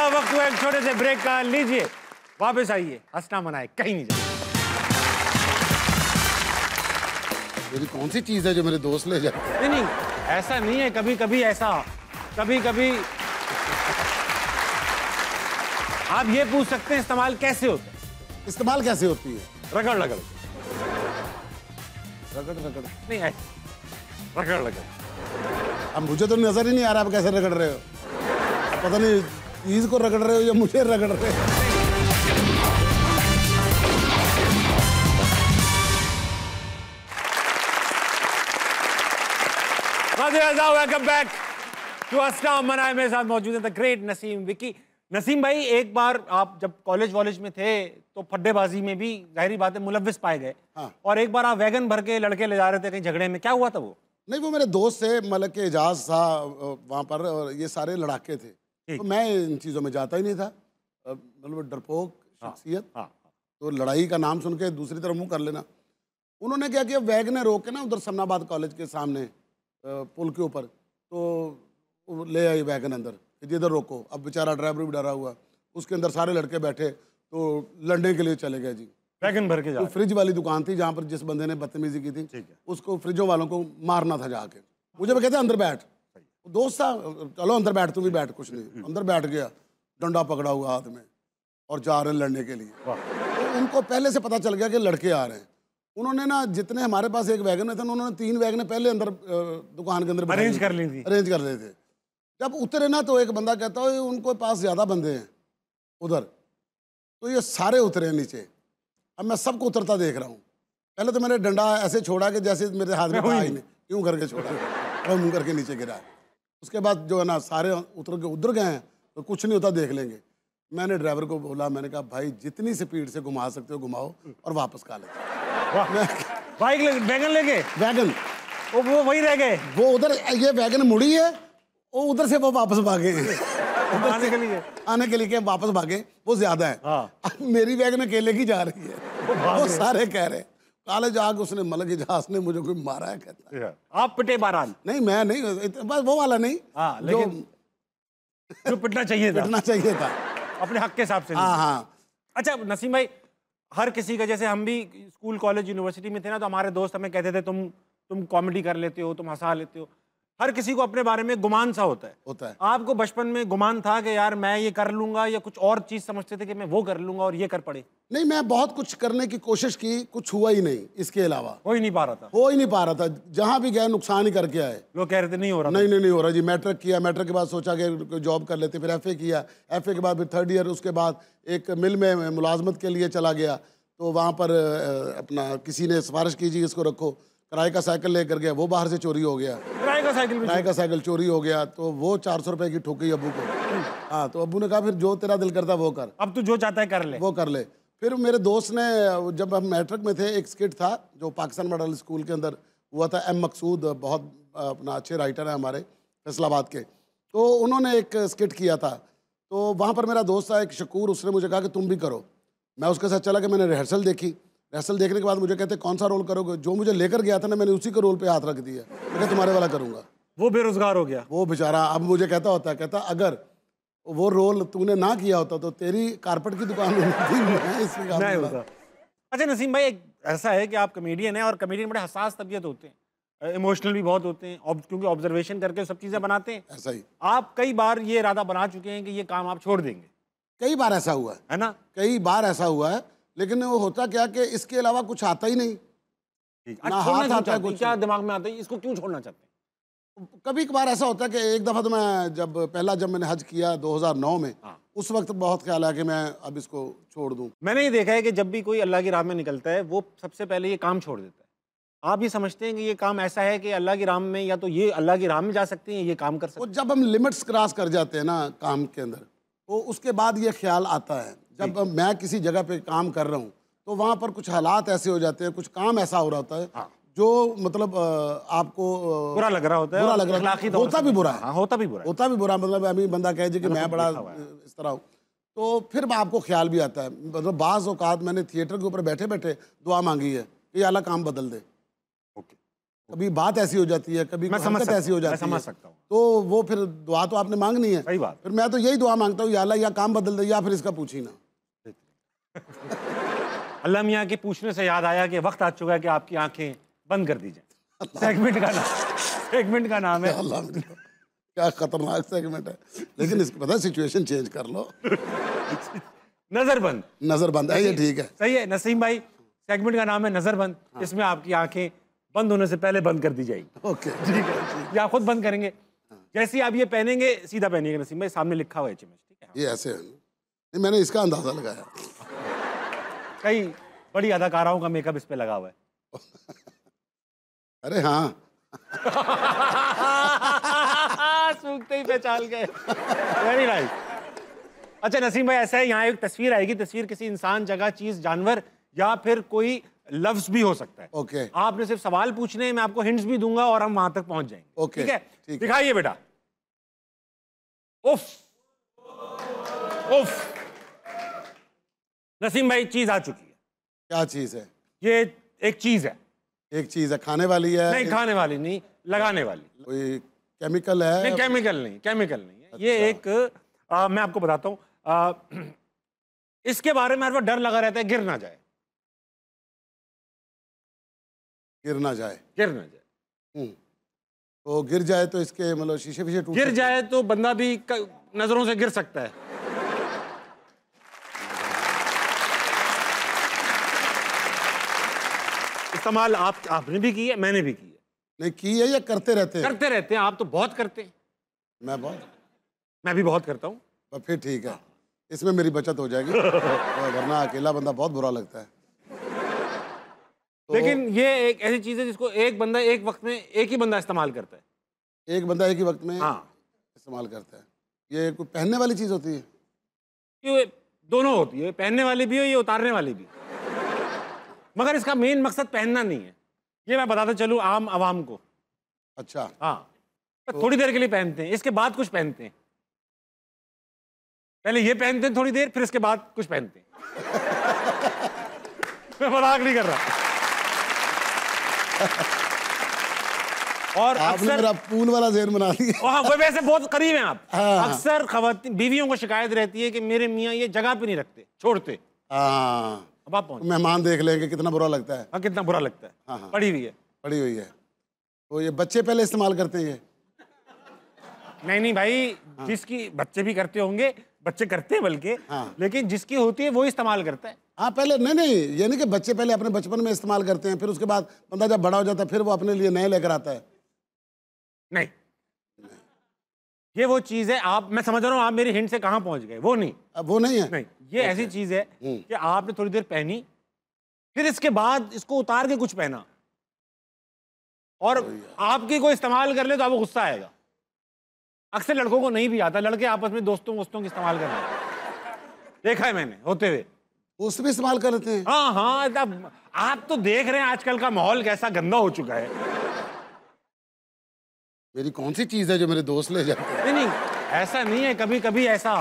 वक्त हुआ एक छोटे से ब्रेक का, लीजिए वापस आइए, हंसना मनाए, कहीं नहीं जाए। मेरी कौन सी चीज़ है जो मेरे दोस्त ले जाते? नहीं, ऐसा नहीं है, कभी कभी ऐसा, कभी कभी आप ये पूछ सकते हैं इस्तेमाल कैसे होता है। इस्तेमाल कैसे होती है? रगड़ रगड़ रगड़ रगड़ नहीं है, रगड़ रगड़। अब मुझे तो नजर ही नहीं आ रहा आप कैसे रगड़ रहे हो। पता नहीं चीज को रगड़ रहे हो या मुझे रगड़ रहे हो। वेलकम बैक टू हंसना मनाए। मेरे साथ मौजूद है द ग्रेट नसीम विकी। नसीम भाई, एक बार आप जब कॉलेज में थे तो फड्डेबाजी में भी जाहिर बात है मुलव्विस पाए गए। हाँ। और एक बार आप वैगन भर के लड़के ले जा रहे थे कहीं झगड़े में, क्या हुआ था वो? नहीं, वो मेरे दोस्त थे, मलक के एजाज था वहाँ पर, और ये सारे लड़ाके थे, तो मैं इन चीज़ों में जाता ही नहीं था, मतलब डरपोक शख्सियत। तो लड़ाई का नाम सुन के दूसरी तरफ मुंह कर लेना। उन्होंने क्या किया, वैगन रोक के ना उधर समनाबाद कॉलेज के सामने पुल के ऊपर, तो ले आई वैगन अंदर, जिधर रोको। अब बेचारा ड्राइवर भी डरा हुआ, उसके अंदर सारे लड़के बैठे, तो लड़ने के लिए चले गए जी। वैगन भर के जा, तो फ्रिज वाली दुकान थी जहाँ पर जिस बंदे ने बदतमीजी की थी, उसको फ्रिजों वालों को मारना था जाके। मुझे वो कहते अंदर बैठ, दोस्त था, चलो अंदर बैठ, तू भी बैठ, कुछ नहीं। अंदर बैठ गया, डंडा पकड़ा हुआ हाथ में, और जा रहे हैं लड़ने के लिए। तो उनको पहले से पता चल गया कि लड़के आ रहे हैं। उन्होंने ना, जितने हमारे पास एक वैगन में थे, उन्होंने 3 वैगन पहले अंदर दुकान के अंदर अरेंज कर ली थी। अरेंज कर रहे थे। जब उतरे ना तो एक बंदा कहता है उनको पास ज़्यादा बंदे हैं उधर, तो ये सारे उतरे हैं नीचे। अब मैं सबको उतरता देख रहा हूँ। पहले तो मैंने डंडा ऐसे छोड़ा कि जैसे मेरे हाथ में आई नहीं, यूँ करके छोड़ा और मुँह करके नीचे गिरा। उसके बाद जो है ना, सारे उतर के उधर गए हैं, तो कुछ नहीं होता, देख लेंगे। मैंने ड्राइवर को बोला, मैंने कहा भाई जितनी स्पीड से घुमा सकते हो घुमाओ और वापस खा ले। बाइक वैगन लेके, वैगन वो वही रह गए, वो उधर, ये वैगन मुड़ी है, वो उधर से वो वापस भागे आने के लिए के वापस भागे, वो ज्यादा है। अब मेरी वैगन अकेले की जा रही है, वो सारे कह रहे कॉलेज आग उसने मलक इजाज ने मुझे कोई मारा है, कहता है। आप पिटे बहरहाल? नहीं, मैं नहीं, बस वो वाला नहीं, जो पिटना चाहिए था अपने हक के हिसाब से। हाँ। अच्छा नसीम भाई, हर किसी का, जैसे हम भी स्कूल कॉलेज यूनिवर्सिटी में थे ना, तो हमारे दोस्त हमें कहते थे तुम कॉमेडी कर लेते हो, तुम हंसा लेते हो। हर किसी को अपने बारे में गुमान सा होता है। आपको बचपन में गुमान था कि यार मैं ये कर लूंगा, या कुछ और चीज समझते थे कि मैं वो कर लूंगा और ये कर पड़े? नहीं, मैं बहुत कुछ करने की कोशिश की, कुछ हुआ ही नहीं। इसके अलावा हो ही नहीं पा रहा था। जहां भी गए नुकसान ही करके आए। लोग कह रहे थे नहीं हो रहा। नहीं हो रहा जी। मैट्रिक किया, मैट्रिक के बाद सोचा कि जॉब कर लेते, फिर FA किया, FA के बाद फिर 3rd ईयर, उसके बाद एक मिल में मुलाजमत के लिए चला गया। तो वहाँ पर अपना किसी ने सिफारिश की जी इसको रखो, किराए का साइकिल लेकर गया, वो बाहर से चोरी हो गया। किराए का साइकिल चोरी हो गया, तो वो 400 रुपए की ठोकी अब्बू को। हाँ, तो अब्बू ने कहा फिर जो तेरा दिल करता वो कर, अब तू जो चाहता है कर ले, वो कर ले। फिर मेरे दोस्त ने, जब हम मैट्रिक में थे, एक स्किट था जो पाकिस्तान मॉडल स्कूल के अंदर हुआ था। एम मकसूद बहुत अपना अच्छे राइटर हैं हमारे फैसलाबाद के, तो उन्होंने एक स्किट किया था। तो वहाँ पर मेरा दोस्त था एक शकूर, उसने मुझे कहा कि तुम भी करो। मैं उसके साथ चला कि मैंने रिहर्सल देखी। रिहर्सल देखने के बाद मुझे कहते कौन सा रोल करोगे? जो मुझे लेकर गया था ना, मैंने उसी के रोल पे हाथ रख दिया। मैं तुम्हारे वाला करूँगा। वो बेरोजगार हो गया। वो बेचारा अब मुझे कहता अगर वो रोल तूने ना किया होता तो तेरी कारपेट की दुकान होती, मैं इसमें काम नहीं करता। होता। अच्छा नसीम भाई, एक ऐसा है कि आप कमेडियन हैं और कमेडियन बड़े हसास तबीयत होते हैं, इमोशनल भी बहुत होते हैं, क्योंकि ऑब्जर्वेशन करके सब चीज़ें बनाते हैं। ऐसा ही आप कई बार ये इरादा बना चुके हैं कि ये काम आप छोड़ देंगे। कई बार ऐसा हुआ है ना? कई बार ऐसा हुआ है, लेकिन वो होता क्या कि इसके अलावा कुछ आता ही नहीं। ना हाथ आता है कुछ, क्या दिमाग में आता है इसको क्यों छोड़ना चाहते हैं? कभी कभार ऐसा होता है कि एक दफ़ा तो मैं जब मैंने हज किया 2009 में, उस वक्त बहुत ख्याल आया कि मैं अब इसको छोड़ दूं। मैंने ये देखा है कि जब भी कोई अल्लाह की राह में निकलता है वो सबसे पहले ये काम छोड़ देता है। आप ये समझते हैं कि ये काम ऐसा है कि अल्लाह की राह में, या तो ये अल्लाह की राह में जा सकते हैं, ये काम कर सकते हैं। जब हम लिमिट्स क्रॉस कर जाते हैं ना काम के अंदर, तो उसके बाद ये ख्याल आता है। जब मैं किसी जगह पे काम कर रहा हूँ तो वहाँ पर कुछ हालात ऐसे हो जाते हैं, कुछ काम ऐसा हो रहा होता है जो मतलब आपको बुरा लग रहा होता है, बुरा लग रहा है, होता भी बुरा है, होता भी बुरा, होता भी बुरा। मतलब अभी बंदा कहे कि मैं बड़ा इस तरह हूँ, तो फिर आपको ख्याल भी आता है। मतलब बाज़ औक़ात मैंने थिएटर के ऊपर बैठे बैठे दुआ मांगी है कि अल्लाह काम बदल दे। कभी बात ऐसी हो जाती है, कभी हरकत ऐसी हो जाती है, समझ सकता हूँ। तो वो फिर दुआ तो आपने मांगनी है। सही बात। फिर मैं तो यही दुआ मांगता हूँ, या अल्लाह या काम बदल दे या फिर इसका पूछ ही ना। अल्लाह मियाँ के पूछने से याद आया कि वक्त आ चुका है कि आपकी आंखें बंद कर दी जाए। सेगमेंट का नाम है अल्लाह, क्या खतरनाक सेगमेंट है, लेकिन इसको पता है सिचुएशन चेंज कर लो। नजरबंद। नजरबंद है, ये ठीक है, सही है नसीम भाई। सेगमेंट का नाम है नजरबंद। इसमें आपकी आंखें बंद होने से पहले बंद कर दी जाएगी। ओके, ठीक है, ये आप खुद बंद करेंगे। जैसे ही आप ये पहनेंगे सीधा पहनिएगा नसीम भाई, सामने लिखा हुआ है HMS, ठीक है? ये ऐसे है नहीं, मैंने इसका अंदाजा लगाया। कई बड़ी अदाकाराओं का मेकअप इस पे लगा हुआ है। अरे हाँ, सूखते ही पहचान गए। Very nice. अच्छा नसीम भाई, ऐसा है, यहाँ एक तस्वीर आएगी। तस्वीर किसी इंसान, जगह, चीज, जानवर या फिर कोई लफ्ज भी हो सकता है। ओके। आपने सिर्फ सवाल पूछने हैं, मैं आपको हिंट्स भी दूंगा और हम वहां तक पहुंच जाएंगे। ओके, ठीक है? ठीक है। दिखाइए बेटा। उफ उफ। नसीम भाई, चीज आ चुकी है। क्या चीज है? ये एक चीज है। एक चीज है, खाने वाली है? नहीं, खाने वाली नहीं, लगाने वाली। कोई केमिकल है? नहीं, केमिकल नहीं, केमिकल नहीं है। अच्छा। ये एक मैं आपको बताता हूँ, इसके बारे में हर वक्त डर लगा रहता है गिर ना जाए। गिर ना जाए? गिर ना जाए। तो गिर जाए तो इसके मतलब शीशे फीशे टूट गिर सकते जाए तो बंदा भी नजरों से गिर सकता है। इस्तेमाल आपने भी की है, मैंने भी की है। नहीं की है या करते रहते हैं? करते रहते हैं। आप तो बहुत करते हैं। मैं भी बहुत करता हूँ। तो फिर ठीक है, इसमें मेरी बचत हो जाएगी। वरना अकेला बंदा बहुत बुरा लगता है। तो लेकिन ये एक ऐसी चीज है जिसको एक बंदा एक वक्त में, एक ही बंदा इस्तेमाल करता है। एक बंदा एक ही वक्त में इस्तेमाल करता है। ये कोई पहनने वाली चीज होती है? ये दोनों होती है, पहनने वाली भी हो, ये उतारने वाली भी। मगर इसका मेन मकसद पहनना नहीं है, ये मैं बताता चलूं आम आवाम को। अच्छा। हाँ, तो थोड़ी देर के लिए पहनते हैं, इसके बाद कुछ पहनते हैं। पहले ये पहनते हैं थोड़ी देर, फिर इसके बाद कुछ पहनते हैं। मैं मजाक नहीं कर रहा। और आपने मेरा पूल वाला ज़हन बना दिया। हाँ, वो वैसे बहुत करीब हैं आप। हाँ। अक्सर खवातीन बीवियों को शिकायत रहती है कि मेरे मियाँ ये जगह पे नहीं रखते, छोड़ते। हाँ, अब आप पहुंचे। मेहमान देख लेंगे, कितना बुरा लगता है। हाँ, कितना बुरा लगता है। हाँ, हाँ। पड़ी हुई है, पड़ी हुई है। तो ये बच्चे पहले इस्तेमाल करते हैं ये? नहीं भाई, जिसकी बच्चे भी करते होंगे, बच्चे करते हैं बल्कि, हाँ। लेकिन जिसकी होती है वो इस्तेमाल करता है। हाँ, पहले नहीं, ये नहीं कि बच्चे पहले अपने बचपन में इस्तेमाल करते हैं, फिर उसके बाद बंदा जब बड़ा हो जाता है फिर वो अपने लिए नए लेकर आता है। नहीं, ये वो चीज है, मैं समझ रहा हूँ आप मेरी हिंट से कहाँ पहुंच गए। वो नहीं, अब वो नहीं है। नहीं, ये ऐसी चीज है कि आपने थोड़ी देर पहनी, फिर इसके बाद इसको उतार के कुछ पहना, और आपकी कोई इस्तेमाल कर ले तो आपको गुस्सा आएगा। अक्सर लड़कों को नहीं भी आता, लड़के आपस में दोस्तों की इस्तेमाल करना देखा है मैंने होते हुए। पोस्ट भी इस्तेमाल कर लेते हैं? हाँ हाँ, अब आप तो देख रहे हैं आजकल का माहौल कैसा गंदा हो चुका है। मेरी कौन सी चीज है जो मेरे दोस्त ले जाते हैं? नहीं नहीं, ऐसा नहीं है, कभी कभी ऐसा,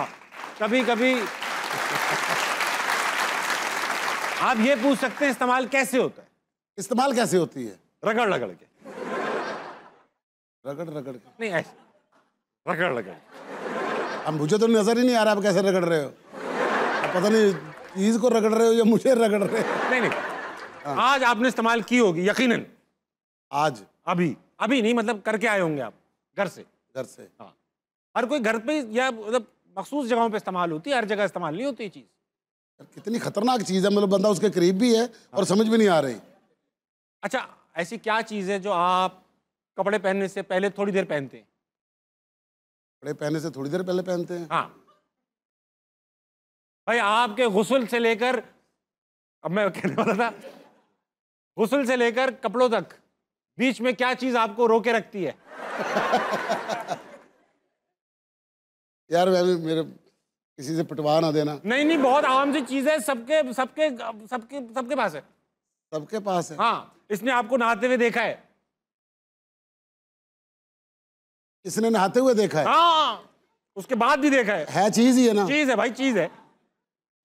कभी कभी आप ये पूछ सकते हैं इस्तेमाल कैसे होता है। इस्तेमाल कैसे होती है? रगड़ रगड़ के। रगड़ रगड़ के? नहीं, ऐसे रगड़ रगड़। अब मुझे तो नजर ही नहीं आ रहा आप कैसे रगड़ रहे हो। अब पता नहीं चीज को रगड़ रहे हो या मुझे रगड़ रहे हो। नहीं नहीं, आज आपने इस्तेमाल की होगी यकीनन। आज? अभी अभी नहीं, मतलब करके आए होंगे आप घर से। घर से? हाँ, हर कोई घर पे या मतलब मखसूस जगहों पे इस्तेमाल होती है, हर जगह इस्तेमाल नहीं होती ये चीज। कितनी खतरनाक चीज है, मतलब बंदा उसके करीब भी है और समझ भी नहीं आ रही। अच्छा, ऐसी क्या चीज है जो आप कपड़े पहनने से पहले थोड़ी देर पहनते हैं? कपड़े पहनने से थोड़ी देर पहले पहनते हैं? हाँ भाई, आपके गुस्ल से लेकर, अब मैं कहने वाला था, गुस्ल से लेकर कपड़ों तक बीच में क्या चीज आपको रोके रखती है? यार मेरे किसी से पिटवा ना देना। नहीं नहीं, बहुत आम सी चीज है, सबके सबके सबके सबके पास है। सबके पास है? हाँ, इसने आपको नहाते हुए देखा है। इसने नहाते हुए देखा है? हाँ, उसके बाद भी देखा है। चीज ही है ना? चीज है भाई, चीज है।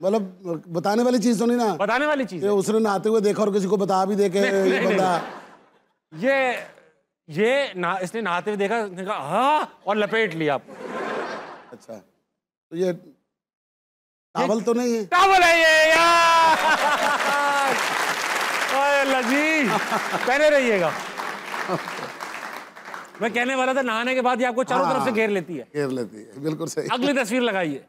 मतलब बताने वाली चीज तो नहीं ना? बताने वाली चीज है। उसने नहाते हुए देखा और किसी को बता भी दे के ये बंदा। इसने नहाते हुए देखा, उसने कहा हाँ, और लपेट लिया आप। अच्छा, तो ये टावल तो नहीं है? टावल है ये यार। ओए लजी, पहने रहिएगा। मैं कहने वाला था नहाने के बाद ये आपको चारों तरफ से घेर लेती है। घेर लेती है, बिल्कुल सही। अगली तस्वीर लगाइए।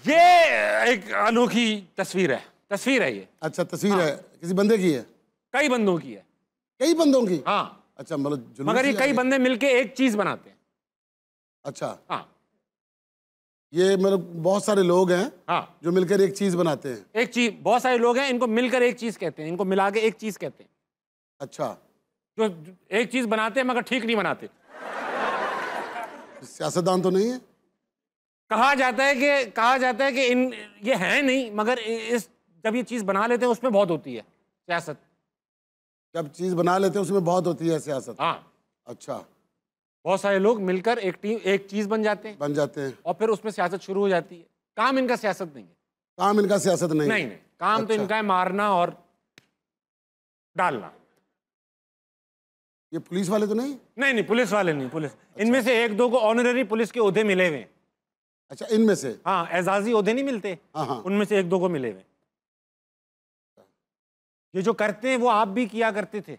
ये एक अनोखी तस्वीर है ये। अच्छा, तस्वीर है, किसी बंदे की है? कई बंदों की है। कई बंदों की? हाँ। अच्छा, मतलब मगर ये कई बंदे मिलके एक चीज बनाते हैं। अच्छा। हाँ, ये मतलब बहुत सारे लोग हैं, हाँ, जो मिलकर एक चीज बनाते हैं। एक चीज, बहुत सारे लोग हैं, इनको मिलकर एक चीज कहते हैं, इनको मिला के एक चीज कहते हैं। अच्छा, जो एक चीज बनाते हैं मगर ठीक नहीं बनाते। सियासतदान तो नहीं है? कहा जाता है कि इन ये है नहीं, मगर इस जब ये चीज बना लेते हैं उसमें बहुत होती है सियासत। जब चीज बना लेते हैं उसमें बहुत होती है सियासत? हाँ। अच्छा, बहुत सारे लोग मिलकर एक टीम, एक चीज बन जाते हैं और फिर उसमें सियासत शुरू हो जाती है। काम इनका सियासत नहीं है। काम इनका सियासत नहीं? नहीं, काम तो इनका है मारना और डालना। ये पुलिस वाले तो नहीं? नहीं, पुलिस वाले नहीं। पुलिस, इनमें से एक दो को ऑनररी पुलिस के ओहदे मिले हुए हैं। अच्छा, इनमें से? हाँ, एजाजी ओहदे नहीं मिलते। हाँ। उनमें से एक दो को मिले हुए। ये जो करते हैं वो आप भी किया करते थे।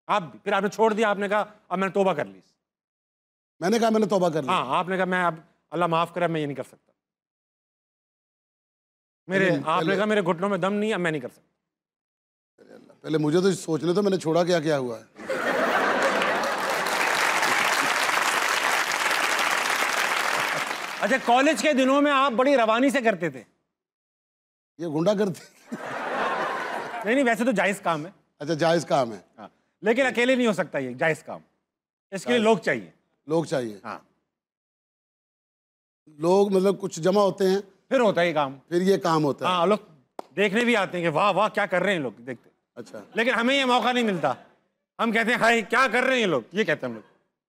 आप भी, फिर आपने छोड़ दिया, आपने कहा अब मैंने तौबा कर ली। मैंने कहा मैंने तौबा कर ली? हाँ, आपने कहा मैं अब अल्लाह माफ करे, मैं ये नहीं कर सकता। आपने कहा मेरे घुटनों में दम नहीं है, अब मैं नहीं कर सकता। पहले मुझे तो सोचने तो मैंने छोड़ा क्या क्या हुआ है। अच्छा, कॉलेज के दिनों में आप बड़ी रवानी से करते थे। ये गुंडा करते? नहीं, वैसे तो जायज काम है। अच्छा, जायज काम है। हाँ, लेकिन अकेले नहीं हो सकता ये जायज काम। इसके लिए लोग चाहिए। लोग चाहिए? हाँ, लोग मतलब कुछ जमा होते हैं, फिर होता है ये काम। फिर ये काम होता है। हाँ, लोग देखने भी आते हैं कि वाह वाह क्या कर रहे हैं लोग, देखते। अच्छा, लेकिन हमें ये मौका नहीं मिलता। हम कहते हैं हाय क्या कर रहे हैं ये लोग, ये कहते हैं हम लोग,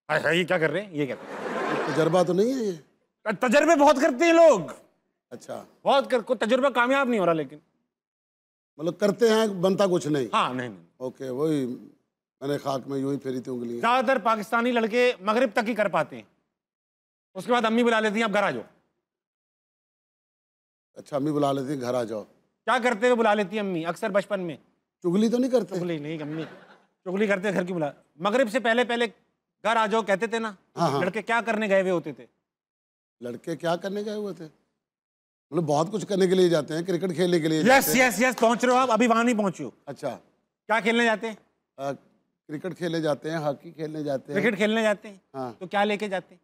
हाय हाय ये क्या कर रहे हैं, ये कहते हैं। तजर्बा तो नहीं है ये? तजर्बे बहुत करते हैं लोग। अच्छा, बहुत कोई तजुर्बा कामयाब नहीं हो रहा, लेकिन मतलब करते हैं, बनता कुछ नहीं। हाँ, नहीं। ओके, वही मैंने खाक में यूं ही फेरी थी उंगलियां। ज्यादातर पाकिस्तानी लड़के मगरिब तक ही कर पाते हैं, उसके बाद अम्मी बुला लेती हैं, आप घर आ जाओ। अच्छा, अम्मी बुला लेती हैं, घर आ जाओ। क्या करते हुए बुला लेती है अम्मी अक्सर बचपन में? चुगली तो नहीं करते? चुगली नहीं, अम्मी चुगली करते घर की बुला। मगरिब से पहले पहले घर आ जाओ कहते थे ना। हाँ। लड़के क्या करने गए हुए होते थे? लड़के क्या करने गए हुए थे? मतलब बहुत कुछ करने के लिए जाते हैं, क्रिकेट खेलने के लिए। यस, पहुंच रहे हो आप, अभी वहां नहीं पहुंचे हो। अच्छा, क्या खेलने जाते हैं? क्रिकेट खेलने जाते हैं, हॉकी खेलने जाते हैं। क्रिकेट खेलने जाते हैं? हाँ। तो क्या लेके जाते हैं?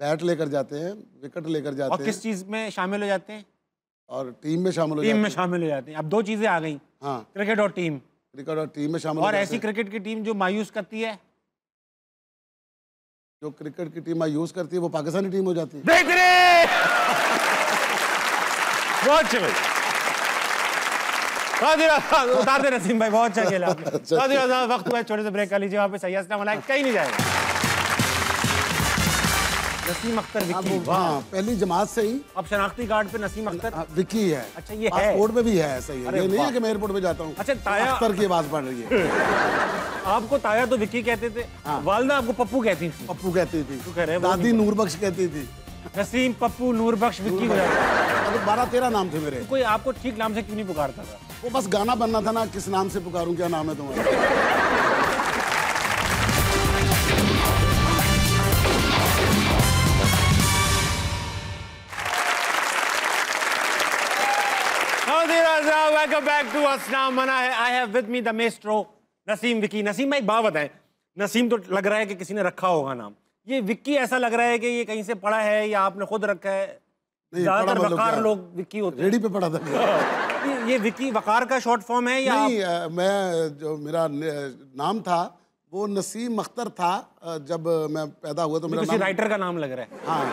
बैट लेकर जाते हैं, विकेट लेकर जाते हैं। और किस चीज में शामिल हो जाते हैं? और टीम में शामिल हो टीम में शामिल हो जाते हैं। अब दो चीजें आ गई, हाँ, क्रिकेट और टीम। क्रिकेट और टीम में शामिल और ऐसी क्रिकेट की टीम जो मायूस करती है, जो क्रिकेट की टीम यूज करती है वो पाकिस्तानी टीम हो जाती है। देख रहे बहुत अच्छे भाई, उतार दे नसीम भाई, बहुत अच्छा खेला आपने। वक्त हुआ छोटे से ब्रेक कर लीजिए, वहाँ पे सही है, कहीं नहीं जाएगा। नसीम अख्तर विक्की, हाँ पहली जमात से ही। अब शनाख्ती कार्ड पे नसीम अख्तर विक्की है। अच्छा ये है, पासपोर्ट पे भी है, ऐसा ही है, ये नहीं है कि मैं एयरपोर्ट पे जाता हूँ अच्छा ताया अख्तर की आवाज पड़ रही है। आपको ताया तो विक्की कहते थे, वालदा आपको पप्पू कहती थी। पप्पू कहती थी, कह रहे दादी नूरबख्श कहती थी। नसीम, पप्पू, नूरबख्श, विक्की हो जाता। 12-13 नाम थे मेरे। कोई आपको ठीक नाम से क्यों नहीं पुकारता था? वो बस गाना बनना था ना, किस नाम से पुकारूं, क्या नाम है तुम्हारा। Welcome back to Asnaam Mana. I have with me the maestro Naseem Vicky. Naseem भाई बात बताएं, नसीम तो लग रहा है कि किसी ने रखा होगा नाम, ये विक्की ऐसा लग रहा है कि ये कहीं से पढ़ा है या आपने खुद रखा है? ज्यादातर वकार लोग विक्की होते हैं। रेडी पे पढ़ा था। ये विक्की वकार का शॉर्ट फॉर्म है या नहीं? मैं जो मेरा नाम था वो नसीम अख्तर था जब मैं पैदा हुआ, तो मेरा किसी राइटर का नाम लग रहा है। हाँ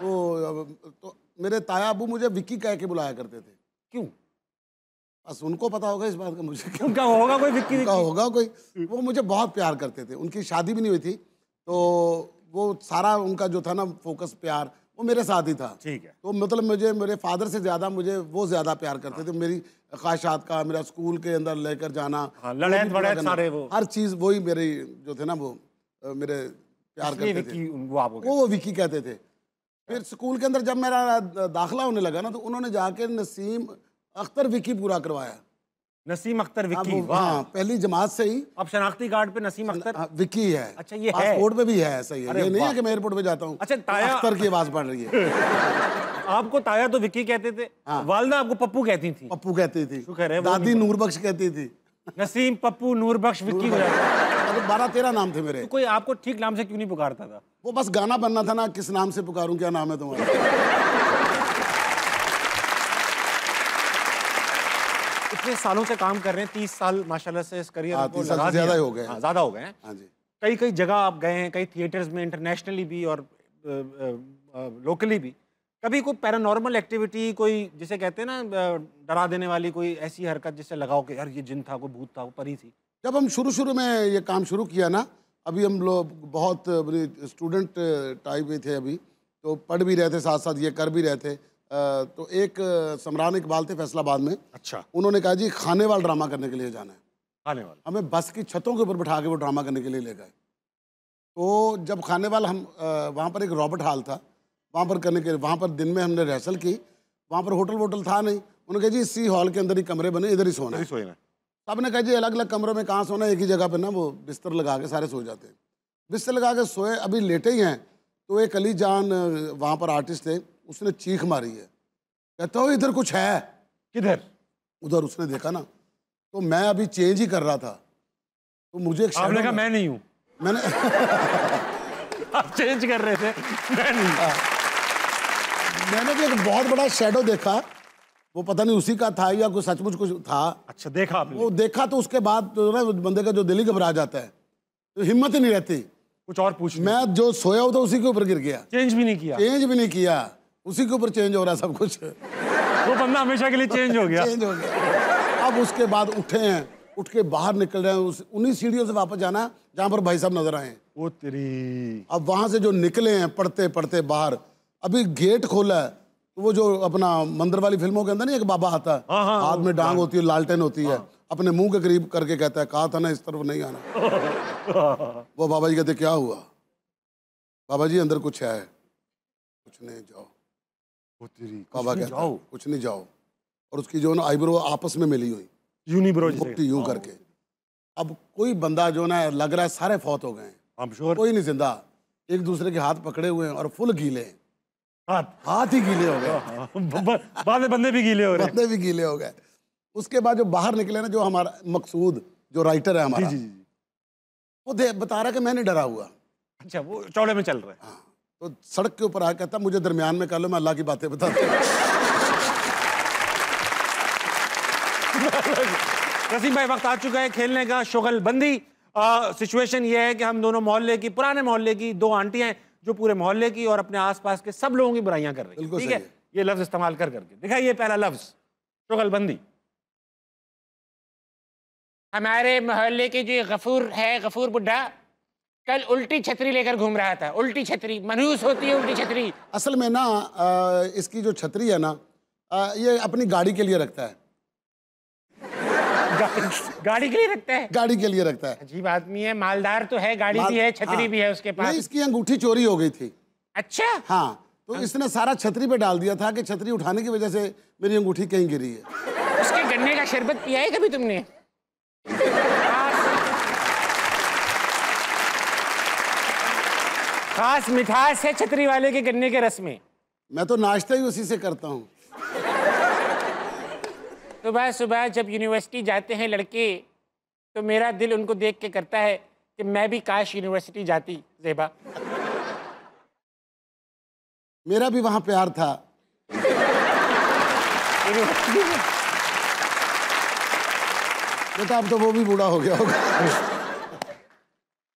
तो मेरे ताया अबू मुझे विक्की कह के बुलाया करते थे। क्यों? बस उनको पता होगा इस बात का, मुझे क्या। उनका होगा कोई विक्की, उनका होगा कोई। वो मुझे बहुत प्यार करते थे, उनकी शादी भी नहीं हुई थी, तो वो सारा उनका जो था ना फोकस, प्यार वो मेरे साथ ही था। ठीक है। तो मतलब मुझे मेरे फादर से ज्यादा मुझे वो ज्यादा प्यार करते थे। मेरी ख्वाहिशात का, मेरा स्कूल के अंदर लेकर जाना, लड़ैत वड़ैत सारे वो हर चीज वही मेरी जो थे ना वो मेरे प्यार करते थे। वो विक्की कहते थे। फिर स्कूल के अंदर जब मेरा दाखिला होने लगा ना, तो उन्होंने जाके नसीम अख्तर विक्की पूरा करवाया। नसीम अख्तर विक्की, हाँ पहली जमात से ही। अब शनाख्ती कार्ड पे नसीम अख्तर विक्की है। अच्छा ये है, पासपोर्ट पे भी है, ऐसा ही है, ये नहीं है कि मैं एयरपोर्ट पे जाता हूँ अच्छा ताया अख्तर की आवाज पड़ रही है। आपको ताया तो विक्की कहते थे, वालदा आपको पप्पू कहती थी। पप्पू कहती थी, दादी नूरबख्श कहती थी। नसीम, पप्पू, नूरबख्श, विक्की हो जाता। 12-13 नाम थे मेरे। कोई आपको ठीक नाम से क्यों नहीं पुकारता था? वो बस गाना बनना था ना, किस नाम से पुकारूं, क्या नाम है तुम्हारा। इतने सालों से काम कर रहे हैं, 30 साल माशाल्लाह से इस करियर को लगा दिया। ज्यादा हो गए। ज्यादा हो गए हैं। हाँ जी। कई जगह आप गए हैं, कई थिएटर्स में, इंटरनेशनली भी और लोकली भी। कभी कोई पैरानॉर्मल एक्टिविटी, कोई जिसे कहते हैं ना डरा देने वाली कोई ऐसी हरकत जिससे लगाओ कि यार ये जिन था, कोई भूत था, वो परी थी? जब हम शुरू में ये काम शुरू किया ना, अभी हम लोग बहुत स्टूडेंट टाइप में थे, अभी तो पढ़ भी रहे थे, साथ साथ ये कर भी रहे थे। तो एक समरान इकबाल थे फैसलाबाद में। अच्छा। उन्होंने कहा जी खानेवाल ड्रामा करने के लिए जाना है। खानेवाल हमें बस की छतों के ऊपर बैठा के वो ड्रामा करने के लिए ले गए। तो जब खानेवाल, हम वहाँ पर एक रॉबर्ट हॉल था, वहाँ पर करने के, वहाँ पर दिन में हमने रिहर्सल की। वहाँ पर होटल वोटल था नहीं। उन्होंने कहा जी इसी हॉल के अंदर ही कमरे बने, इधर ही सोना है। सब ने कहा जी अलग अलग कमरों में कहाँ सोना है, एक ही जगह पे ना वो बिस्तर लगा के सारे सो जाते हैं। बिस्तर लगा के सोए, अभी लेटे ही हैं, तो एक अली जान वहाँ पर आर्टिस्ट थे, उसने चीख मारी है, कहता हो इधर कुछ है। किधर? उधर। उसने देखा ना, तो मैं अभी चेंज ही कर रहा था, तो मुझे एक आपने कहा मैं नहीं हूँ। मैंने आप चेंज कर रहे थे, मैं नहीं। मैंने भी एक बहुत बड़ा शैडो देखा, वो पता नहीं उसी का था या कोई सचमुच कुछ था। अच्छा देखा आपने? वो देखा तो उसके बाद तो ना बंदे का जो दिल ही घबरा जाता है, तो हिम्मत ही नहीं रहती कुछ और पूछ। मैं जो सोया हुआ था उसी के ऊपर गिर गया। चेंज भी नहीं किया? चेंज भी नहीं किया, उसी के ऊपर चेंज हो रहा सब कुछ। वो बंदा हमेशा के लिए चेंज हो गया। चेंज हो गया। अब उसके बाद उठे हैं, उठ के बाहर निकल रहे हैं, उन्हीं सीढ़ियों से वापस जाना है जहाँ पर भाई साहब नजर आए। वो तेरी। अब वहां से जो निकले हैं पढ़ते पढ़ते बाहर, अभी गेट खोला है, तो वो जो अपना मंदिर वाली फिल्मों के अंदर नहीं एक बाबा आता है, हाथ में डांग होती है, लालटेन होती है, अपने मुंह के करीब करके कहता है कहा था ना इस तरफ नहीं आना। वो बाबा जी कहते क्या हुआ? बाबा जी अंदर कुछ है। कुछ नहीं, जाओ। बाबा कहता है कुछ नहीं, जाओ। और उसकी जो ना आईब्रो आपस में मिली हुई, यूं करके। अब कोई बंदा जो ना लग रहा है सारे फौत हो गए, कोई नहीं जिंदा, एक दूसरे के हाथ पकड़े हुए हैं और फुल गीले, हाथ ही गीले हो गए, बाद में बंदे भी गीले हो रहे, बंदे भी गीले हो गए। उसके बाद जो बाहर निकले ना, जो हमारा मकसूद जो राइटर है हमारा, वो बता रहा कि मैं नहीं डरा हुआ। अच्छा, वो चौड़े में चल रहा है। हाँ, तो सड़क के ऊपर आ कहता मुझे दरमियान में कर लो, मैं अल्लाह की बातें बताता हूँ। नसीम भाई, वक्त आ चुका है खेलने का, शुगल बंदी। सिचुएशन ये है कि हम दोनों मोहल्ले की, पुराने मोहल्ले की दो आंटियां हैं जो पूरे मोहल्ले की और अपने आसपास के सब लोगों की बुराइयां कर रही हैं, ठीक है? ये लफ्ज इस्तेमाल कर करके दिखाइए पहला लफ्ज, शुगलबंदी। हमारे मोहल्ले के जो गफूर है, गफूर बुड्ढा, कल उल्टी छतरी लेकर घूम रहा था। उल्टी छतरी मनहूस होती है, उल्टी छतरी। असल में ना इसकी जो छतरी है ना, ये अपनी गाड़ी के लिए रखता है। गाड़ी के लिए रखता है? गाड़ी के लिए रखता है। अजीब आदमी है, मालदार तो है, गाड़ी भी है, छतरी भी है उसके पास। नहीं, इसकी अंगूठी चोरी हो गई थी। अच्छा। हाँ, तो इसने सारा छतरी पे डाल दिया था कि छतरी उठाने की वजह से मेरी अंगूठी कहीं गिरी है। उसके गन्ने का शरबत पिया है कभी तुमने? खास मिठास है छतरी वाले के गन्ने के रस में। मैं तो नाश्ता ही उसी से करता हूँ। सुबह सुबह जब यूनिवर्सिटी जाते हैं लड़के, तो मेरा दिल उनको देख के करता है कि मैं भी काश यूनिवर्सिटी जाती। ज़ेबा, मेरा भी वहां प्यार था। बेटा अब तो वो भी बूढ़ा हो गया होगा।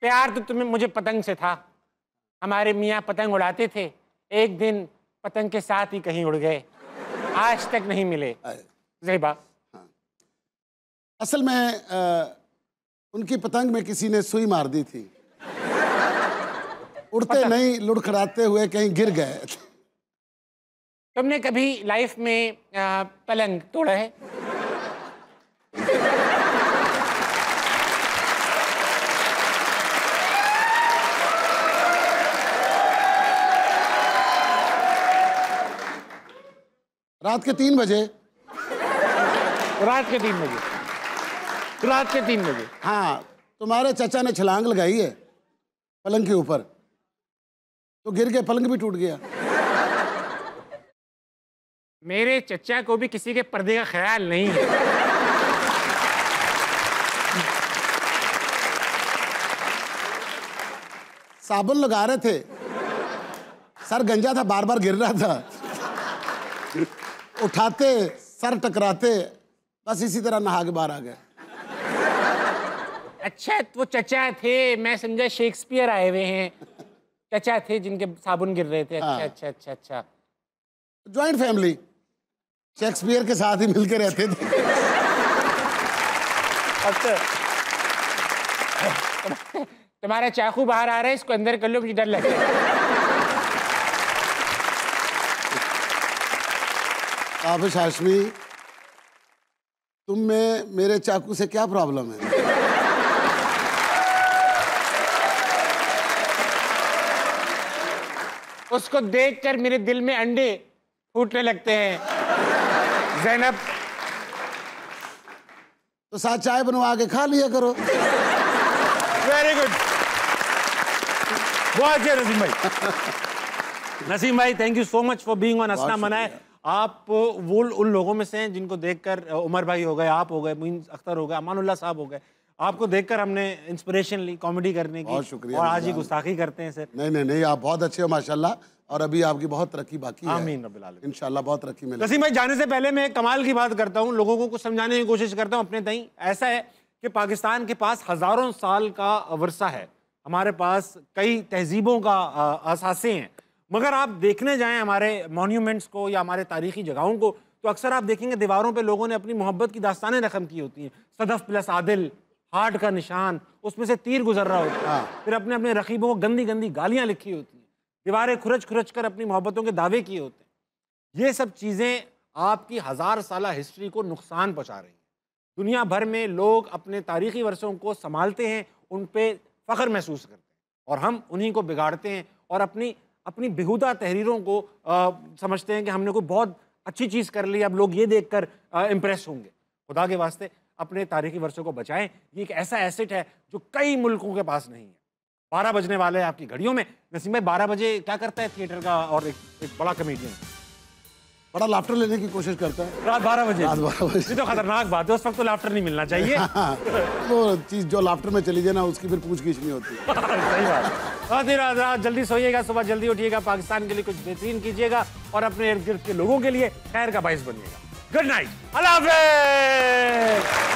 प्यार तो तुम्हें मुझे पतंग से था। हमारे मियाँ पतंग उड़ाते थे, एक दिन पतंग के साथ ही कहीं उड़ गए, आज तक नहीं मिले। ज़ेबा, हाँ। असल में उनकी पतंग में किसी ने सुई मार दी थी। उड़ते नहीं, लुढ़खड़ाते हुए कहीं गिर गए। तुमने कभी लाइफ में पलंग तोड़ा है? रात के 3 बजे। रात के 3 बजे? रात के 3 बजे? हाँ, तुम्हारे चाचा ने छलांग लगाई है पलंग के ऊपर, तो गिर के पलंग भी टूट गया। मेरे चचा को भी किसी के पर्दे का ख्याल नहीं है। साबुन लगा रहे थे, सर गंजा था, बार बार गिर रहा था, उठाते सर टकराते, बस इसी तरह नहा के बाहर आ गए। अच्छा, तो वो चचा थे, मैं समझा शेक्सपियर आए हुए हैं। चचा थे जिनके साबुन गिर रहे थे। अच्छा, हाँ। अच्छा, अच्छा, अच्छा। ज्वाइंट फैमिली, शेक्सपियर के साथ ही मिलकर रहते थे। अच्छा, तुम्हारा चाकू बाहर आ रहा है, इसको अंदर कर लो, मुझे डर लग रहा है। ताबिश हाशमी, तुम में मेरे चाकू से क्या प्रॉब्लम है? उसको देखकर मेरे दिल में अंडे फूटने लगते हैं। ज़ैनब, तो साथ चाय बनवा के खा लिया करो। वेरी गुड, बहुत अच्छे नसीम भाई। नसीम भाई, thank you so much for being on हंसना मनाए। आप वो उन लोगों में से हैं जिनको देखकर, उमर भाई हो गए, आप हो गए, मुइन अख्तर हो गए, अमानुल्लाह साहब हो गए, आपको देखकर हमने इंस्पिरेशन ली कॉमेडी करने की। बहुत शुक्रिया। और आज ही गुस्ताखी करते हैं सर। नहीं नहीं नहीं, आप बहुत अच्छे हो माशाल्लाह, और अभी आपकी बहुत तरक्की बाकी है। आमीन रब्बिल आलमीन। इंशाल्लाह बहुत तरक्की मिलेगी। नसीम भाई, जाने से पहले मैं एक कमाल की बात करता हूँ, लोगों को कुछ समझाने की कोशिश करता हूँ अपने तई। ऐसा है कि पाकिस्तान के पास हज़ारों साल का वर्सा है, हमारे पास कई तहजीबों का असासे हैं, मगर आप देखने जाएं हमारे मॉन्यूमेंट्स को या हमारे तारीखी जगहों को, तो अक्सर आप देखेंगे दीवारों पे लोगों ने अपनी मोहब्बत की दास्तानें रकम की होती हैं। सदफ प्लस आदिल, हार्ट का निशान, उसमें से तीर गुजर रहा होता है, फिर अपने अपने रकीबों को गंदी गंदी गालियाँ लिखी होती हैं, दीवारें खुरच खुरच कर अपनी मोहब्बतों के दावे किए होते हैं। ये सब चीज़ें आपकी 1000 साला हिस्ट्री को नुकसान पहुँचा रही हैं। दुनिया भर में लोग अपने तारीखी वर्षों को संभालते हैं, उन पर फ़ख्र महसूस करते हैं, और हम उन्हीं को बिगाड़ते हैं और अपनी अपनी बेहुदा तहरीरों को समझते हैं कि हमने कोई बहुत अच्छी चीज़ कर ली, अब लोग ये देखकर इम्प्रेस होंगे। खुदा के वास्ते अपने तारीखी वर्षों को बचाएं। ये एक ऐसा एसेट है जो कई मुल्कों के पास नहीं है। 12 बजने वाले हैं आपकी घड़ियों में। नसीम भाई, 12 बजे क्या करता है थिएटर का और एक बड़ा कमेडियन? बड़ा लाफ्टर लेने की कोशिश करता है। रात 12 बजे? रात 12 बजे। ये तो खतरनाक बात है, उस वक्त तो लाफ्टर नहीं मिलना चाहिए। वो चीज़ जो लाफ्टर में चली जाए ना, उसकी फिर पूछ-गिछ नहीं होती। सही बात। रात जल्दी सोइएगा, सुबह जल्दी उठिएगा, पाकिस्तान के लिए कुछ बेहतरीन कीजिएगा और अपने इर्द गिर्द के लोगों के लिए खैर का बाइस बनिएगा। गुड नाइट, अल्लाह हाफ़िज़।